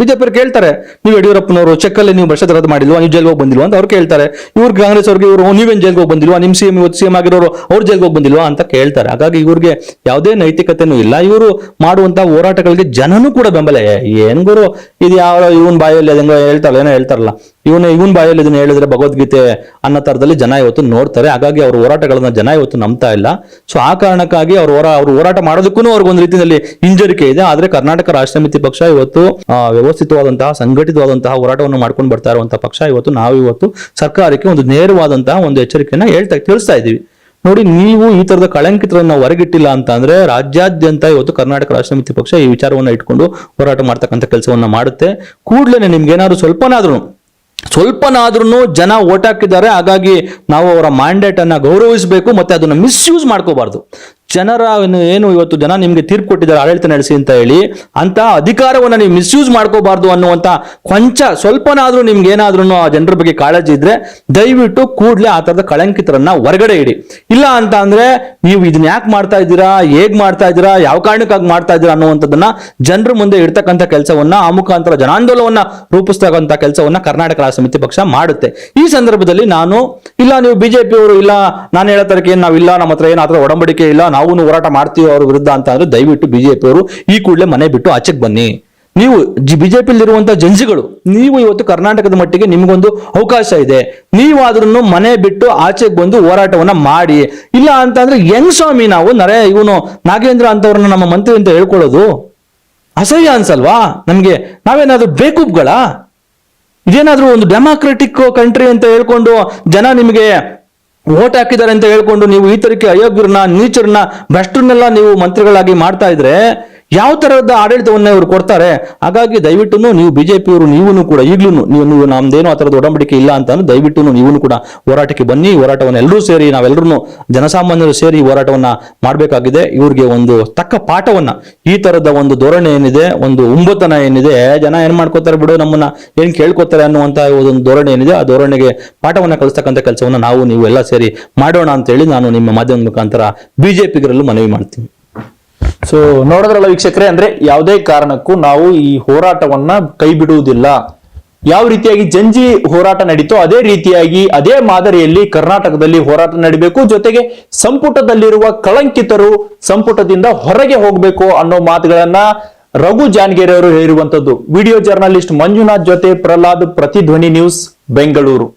ಬಿಜೆಪಿ ಅವ್ರು ಕೇಳ್ತಾರೆ, ನೀವು ಯಡಿಯೂರಪ್ಪನವರು ಚೆಕ್ಕಲ್ಲಿ ನೀವು ಭ್ರಷ್ಟಾಚಾರ ಮಾಡಿಲ್ವಾ, ನೀವು ಜೈಲ್ಗೆ ಹೋಗಿ ಬಂದಿಲ್ವಾ ಅಂತ ಅವ್ರು ಕೇಳ್ತಾರೆ. ಇವ್ರು ಕಾಂಗ್ರೆಸ್ ಅವ್ರಿಗೆ ಇವರು ನೀವೇನ್ ಜೈಲ್ಗೆ ಹೋಗಿ ಬಂದಿಲ್ವಾ, ನಿಮ್ CM ಇವತ್ತು CM ಆಗಿರೋರು ಅವ್ರು ಜೈಲ್ಗೆ ಹೋಗಿ ಬಂದಿಲ್ವಾ ಅಂತ ಕೇಳ್ತಾರೆ. ಹಾಗಾಗಿ ಇವ್ರಿಗೆ ಯಾವುದೇ ನೈತಿಕತೆನೂ ಇಲ್ಲ. ಇವರು ಮಾಡುವಂತ ಹೋರಾಟಗಳಿಗೆ ಜನನೂ ಕೂಡ ಬೆಂಬಲ. ಏನ್ ಗುರು ಇದು ಯಾವ ಇವನ್ ಬಾಯಲ್ಲಿ ಅದಂಗ ಹೇಳ್ತಾರಲ್ಲ ಇವನ್ ಬಾಯಲ್ಲಿ ಇದನ್ನ ಹೇಳಿದ್ರೆ ಭಗವದ್ಗೀತೆ ಅನ್ನೋ ತರದಲ್ಲಿ ಜನ ಇವತ್ತು ನೋಡ್ತಾರೆ. ಹಾಗಾಗಿ ಅವ್ರ ಹೋರಾಟಗಳನ್ನ ಜನ ಇವತ್ತು ನಂಬ್ತಾ ಇಲ್ಲ. ಸೊ ಆ ಕಾರಣಕ್ಕಾಗಿ ಅವ್ರು ಹೋರಾಟ ಮಾಡೋದಕ್ಕೂ ಅವ್ರಿಗೊಂದು ರೀತಿಯಲ್ಲಿ ಹಿಂಜರಿಕೆ ಇದೆ. ಆದ್ರೆ ಕರ್ನಾಟಕ ರಾಷ್ಟ್ರ ಸಮಿತಿ ಪಕ್ಷ ಇವತ್ತು ವ್ಯವಸ್ಥಿತವಾದಂತಹ ಸಂಘಟಿತವಾದಂತಹ ಹೋರಾಟವನ್ನು ಮಾಡ್ಕೊಂಡು ಬರ್ತಾ ಇರುವಂತಹ ಪಕ್ಷ. ನಾವು ಇವತ್ತು ಸರ್ಕಾರಕ್ಕೆ ಒಂದು ನೇರವಾದಂತಹ ಒಂದು ಎಚ್ಚರಿಕೆಯನ್ನ ತಿಳಿಸ್ತಾ ಇದ್ದೀವಿ. ನೋಡಿ, ನೀವು ಈ ತರದ ಕಳಂಕಿತರನ್ನ ಹೊರಗಿಟ್ಟಿಲ್ಲ ಅಂತ ಅಂದ್ರೆ ರಾಜ್ಯಾದ್ಯಂತ ಇವತ್ತು ಕರ್ನಾಟಕ ರಾಷ್ಟ್ರ ಸಮಿತಿ ಪಕ್ಷ ಈ ವಿಚಾರವನ್ನ ಇಟ್ಕೊಂಡು ಹೋರಾಟ ಮಾಡ್ತಕ್ಕಂಥ ಕೆಲಸವನ್ನ ಮಾಡುತ್ತೆ. ಕೂಡ್ಲೇನೆ ನಿಮ್ಗೆ ಏನಾದ್ರು ಸ್ವಲ್ಪನಾದ್ರೂ ಜನ ಓಟ್ ಹಾಕಿದ್ದಾರೆ. ಹಾಗಾಗಿ ನಾವು ಅವರ ಮ್ಯಾಂಡೇಟ್ ಅನ್ನ ಗೌರವಿಸಬೇಕು, ಮತ್ತೆ ಅದನ್ನ ಮಿಸ್ಯೂಸ್ ಮಾಡ್ಕೋಬಾರ್ದು. ಜನರ ಏನು ಇವತ್ತು ಜನ ನಿಮ್ಗೆ ತೀರ್ಪು ಕೊಟ್ಟಿದ್ದಾರೆ ಆಡಳಿತ ನಡೆಸಿ ಅಂತ ಹೇಳಿ, ಅಂತ ಅಧಿಕಾರವನ್ನ ನೀವು ಮಿಸ್ಯೂಸ್ ಮಾಡ್ಕೋಬಾರ್ದು ಅನ್ನುವಂತ ಸ್ವಲ್ಪನಾದ್ರೂ ನಿಮ್ಗೆ ಏನಾದ್ರೂ ಆ ಜನರ ಬಗ್ಗೆ ಕಾಳಜಿ ಇದ್ರೆ ದಯವಿಟ್ಟು ಕೂಡ್ಲೆ ಆ ತರದ ಕಳಂಕಿತರನ್ನ ಹೊರಗಡೆ ಇಡಿ. ಇಲ್ಲ ಅಂತ ಅಂದ್ರೆ ನೀವು ಇದನ್ನ ಯಾಕೆ ಮಾಡ್ತಾ ಇದ್ದೀರಾ, ಹೇಗ್ ಮಾಡ್ತಾ ಇದ್ದೀರಾ, ಯಾವ ಕಾರಣಕ್ಕಾಗಿ ಮಾಡ್ತಾ ಇದ್ದೀರಾ ಅನ್ನುವಂಥದ್ದನ್ನ ಜನರ ಮುಂದೆ ಇಡ್ತಕ್ಕಂಥ ಕೆಲಸವನ್ನ ಆ ಮುಖಾಂತರ ಜನಾಂದೋಲನವನ್ನ ರೂಪಿಸ್ತಕ್ಕಂಥ ಕೆಲಸವನ್ನ ಕರ್ನಾಟಕ ರಾಷ್ಟ್ರ ಸಮಿತಿ ಪಕ್ಷ ಮಾಡುತ್ತೆ. ಈ ಸಂದರ್ಭದಲ್ಲಿ ನೀವು ಬಿಜೆಪಿ ಅವರು ಇಲ್ಲ, ನಾನು ಹೇಳೋ ತರಕ್ಕೆ ನಾವಿಲ್ಲ, ನಮ್ಮ ಹತ್ರ ಏನ್ ಆತರ ಒಡಂಬಡಿಕೆ ಇಲ್ಲ, ನಾವು ಹೋರಾಟ ಮಾಡ್ತೀವಿ ಅವ್ರ ವಿರುದ್ಧ ಅಂತ ಅಂದ್ರೆ ದಯವಿಟ್ಟು ಬಿಜೆಪಿ ಅವರು ಈ ಕೂಡಲೇ ಮನೆ ಬಿಟ್ಟು ಆಚೆಗೆ ಬನ್ನಿ. ನೀವು ಬಿಜೆಪಿಯಲ್ಲಿರುವಂತಹ ಜನಜಿಗಳು, ನೀವು ಇವತ್ತು ಕರ್ನಾಟಕದ ಮಟ್ಟಿಗೆ ನಿಮ್ಗೊಂದು ಅವಕಾಶ ಇದೆ, ನೀವಾದ್ರೂ ಮನೆ ಬಿಟ್ಟು ಆಚೆಗೆ ಬಂದು ಹೋರಾಟವನ್ನ ಮಾಡಿ. ಇಲ್ಲ ಅಂತ ಅಂದ್ರೆ ಹೆಂಗ್ ಸ್ವಾಮಿ ನಾವು ಇವನು ನಾಗೇಂದ್ರ ಅಂತವ್ರನ್ನ ನಮ್ಮ ಮಂತ್ರಿ ಅಂತ ಹೇಳ್ಕೊಳ್ಳೋದು ಅಸಹ್ಯ ಅನ್ಸಲ್ವಾ ನಮ್ಗೆ? ನಾವೇನಾದ್ರೂ ಬೇಕೂಬ್ಗಳ? ಇದೇನಾದ್ರೂ ಒಂದು ಡೆಮಾಕ್ರೆಟಿಕ್ ಕಂಟ್ರಿ ಅಂತ ಹೇಳ್ಕೊಂಡು ಜನ ನಿಮಗೆ ವೋಟ್ ಹಾಕಿದ್ದಾರೆ ಅಂತ ಹೇಳ್ಕೊಂಡು ನೀವು ಈ ತರಕ್ಕೆ ಅಯೋಗ್ಯರನ್ನ, ನೀಚರನ್ನ, ಭ್ರಷ್ಟರನ್ನೆಲ್ಲ ನೀವು ಮಂತ್ರಿಗಳಾಗಿ ಮಾಡ್ತಾ ಇದ್ರೆ ಯಾವ ತರಹದ ಆಡಳಿತವನ್ನ ಇವರು ಕೊಡ್ತಾರೆ. ಹಾಗಾಗಿ ದಯವಿಟ್ಟು ನೀವು ಬಿಜೆಪಿಯವರು ನೀವು ಕೂಡ ಈಗಲೂ ನೀವು ನಮ್ದೇನೋ ಆ ತರದ ಒಡಂಬಡಿಕೆ ಇಲ್ಲ ಅಂತ ದಯವಿಟ್ಟು ನೀವು ಕೂಡ ಹೋರಾಟಕ್ಕೆ ಬನ್ನಿ. ಹೋರಾಟವನ್ನು ಎಲ್ಲರೂ ಸೇರಿ ನಾವೆಲ್ಲರೂ ಜನಸಾಮಾನ್ಯರು ಸೇರಿ ಹೋರಾಟವನ್ನ ಮಾಡಬೇಕಾಗಿದೆ. ಇವ್ರಿಗೆ ಒಂದು ತಕ್ಕ ಪಾಠವನ್ನ, ಈ ತರದ ಒಂದು ಧೋರಣೆ ಏನಿದೆ, ಒಂದು ಉಂಬತನ ಏನಿದೆ, ಜನ ಏನ್ ಮಾಡ್ಕೋತಾರೆ ಬಿಡು ನಮ್ಮನ್ನ ಏನ್ ಕೇಳ್ಕೊತಾರೆ ಅನ್ನುವಂತ ಒಂದು ಧೋರಣೆ ಏನಿದೆ, ಆ ಧೋರಣೆಗೆ ಪಾಠವನ್ನ ಕಲಿಸ್ತಕ್ಕಂಥ ಕೆಲಸವನ್ನ ನೀವು ಎಲ್ಲ ಸೇರಿ ಮಾಡೋಣ ಅಂತ ಹೇಳಿ ನಾನು ನಿಮ್ಮ ಮಾಧ್ಯಮದ ಮುಖಾಂತರ ಬಿಜೆಪಿಗರಲ್ಲೂ ಮನವಿ ಮಾಡ್ತೀನಿ. ಸೊ ನೋಡಿದ್ರಲ್ಲ ವೀಕ್ಷಕರೇ, ಅಂದ್ರೆ ಯಾವುದೇ ಕಾರಣಕ್ಕೂ ನಾವು ಈ ಹೋರಾಟವನ್ನ ಕೈ ಬಿಡುವುದಿಲ್ಲ. ಯಾವ ರೀತಿಯಾಗಿ ಜಂಜಿ ಹೋರಾಟ ನಡೀತೋ ಅದೇ ರೀತಿಯಾಗಿ ಅದೇ ಮಾದರಿಯಲ್ಲಿ ಕರ್ನಾಟಕದಲ್ಲಿ ಹೋರಾಟ ನಡಿಬೇಕು. ಜೊತೆಗೆ ಸಂಪುಟದಲ್ಲಿರುವ ಕಳಂಕಿತರು ಸಂಪುಟದಿಂದ ಹೊರಗೆ ಹೋಗ್ಬೇಕು ಅನ್ನೋ ಮಾತುಗಳನ್ನ ರಘು ಜಾನ್ಗೇರಿ ಅವರು ಹೇಳಿರುವಂತದ್ದು. ವಿಡಿಯೋ ಜರ್ನಲಿಸ್ಟ್ ಮಂಜುನಾಥ್ ಜೊತೆ ಪ್ರಹ್ಲಾದ್, ಪ್ರತಿಧ್ವನಿ ನ್ಯೂಸ್, ಬೆಂಗಳೂರು.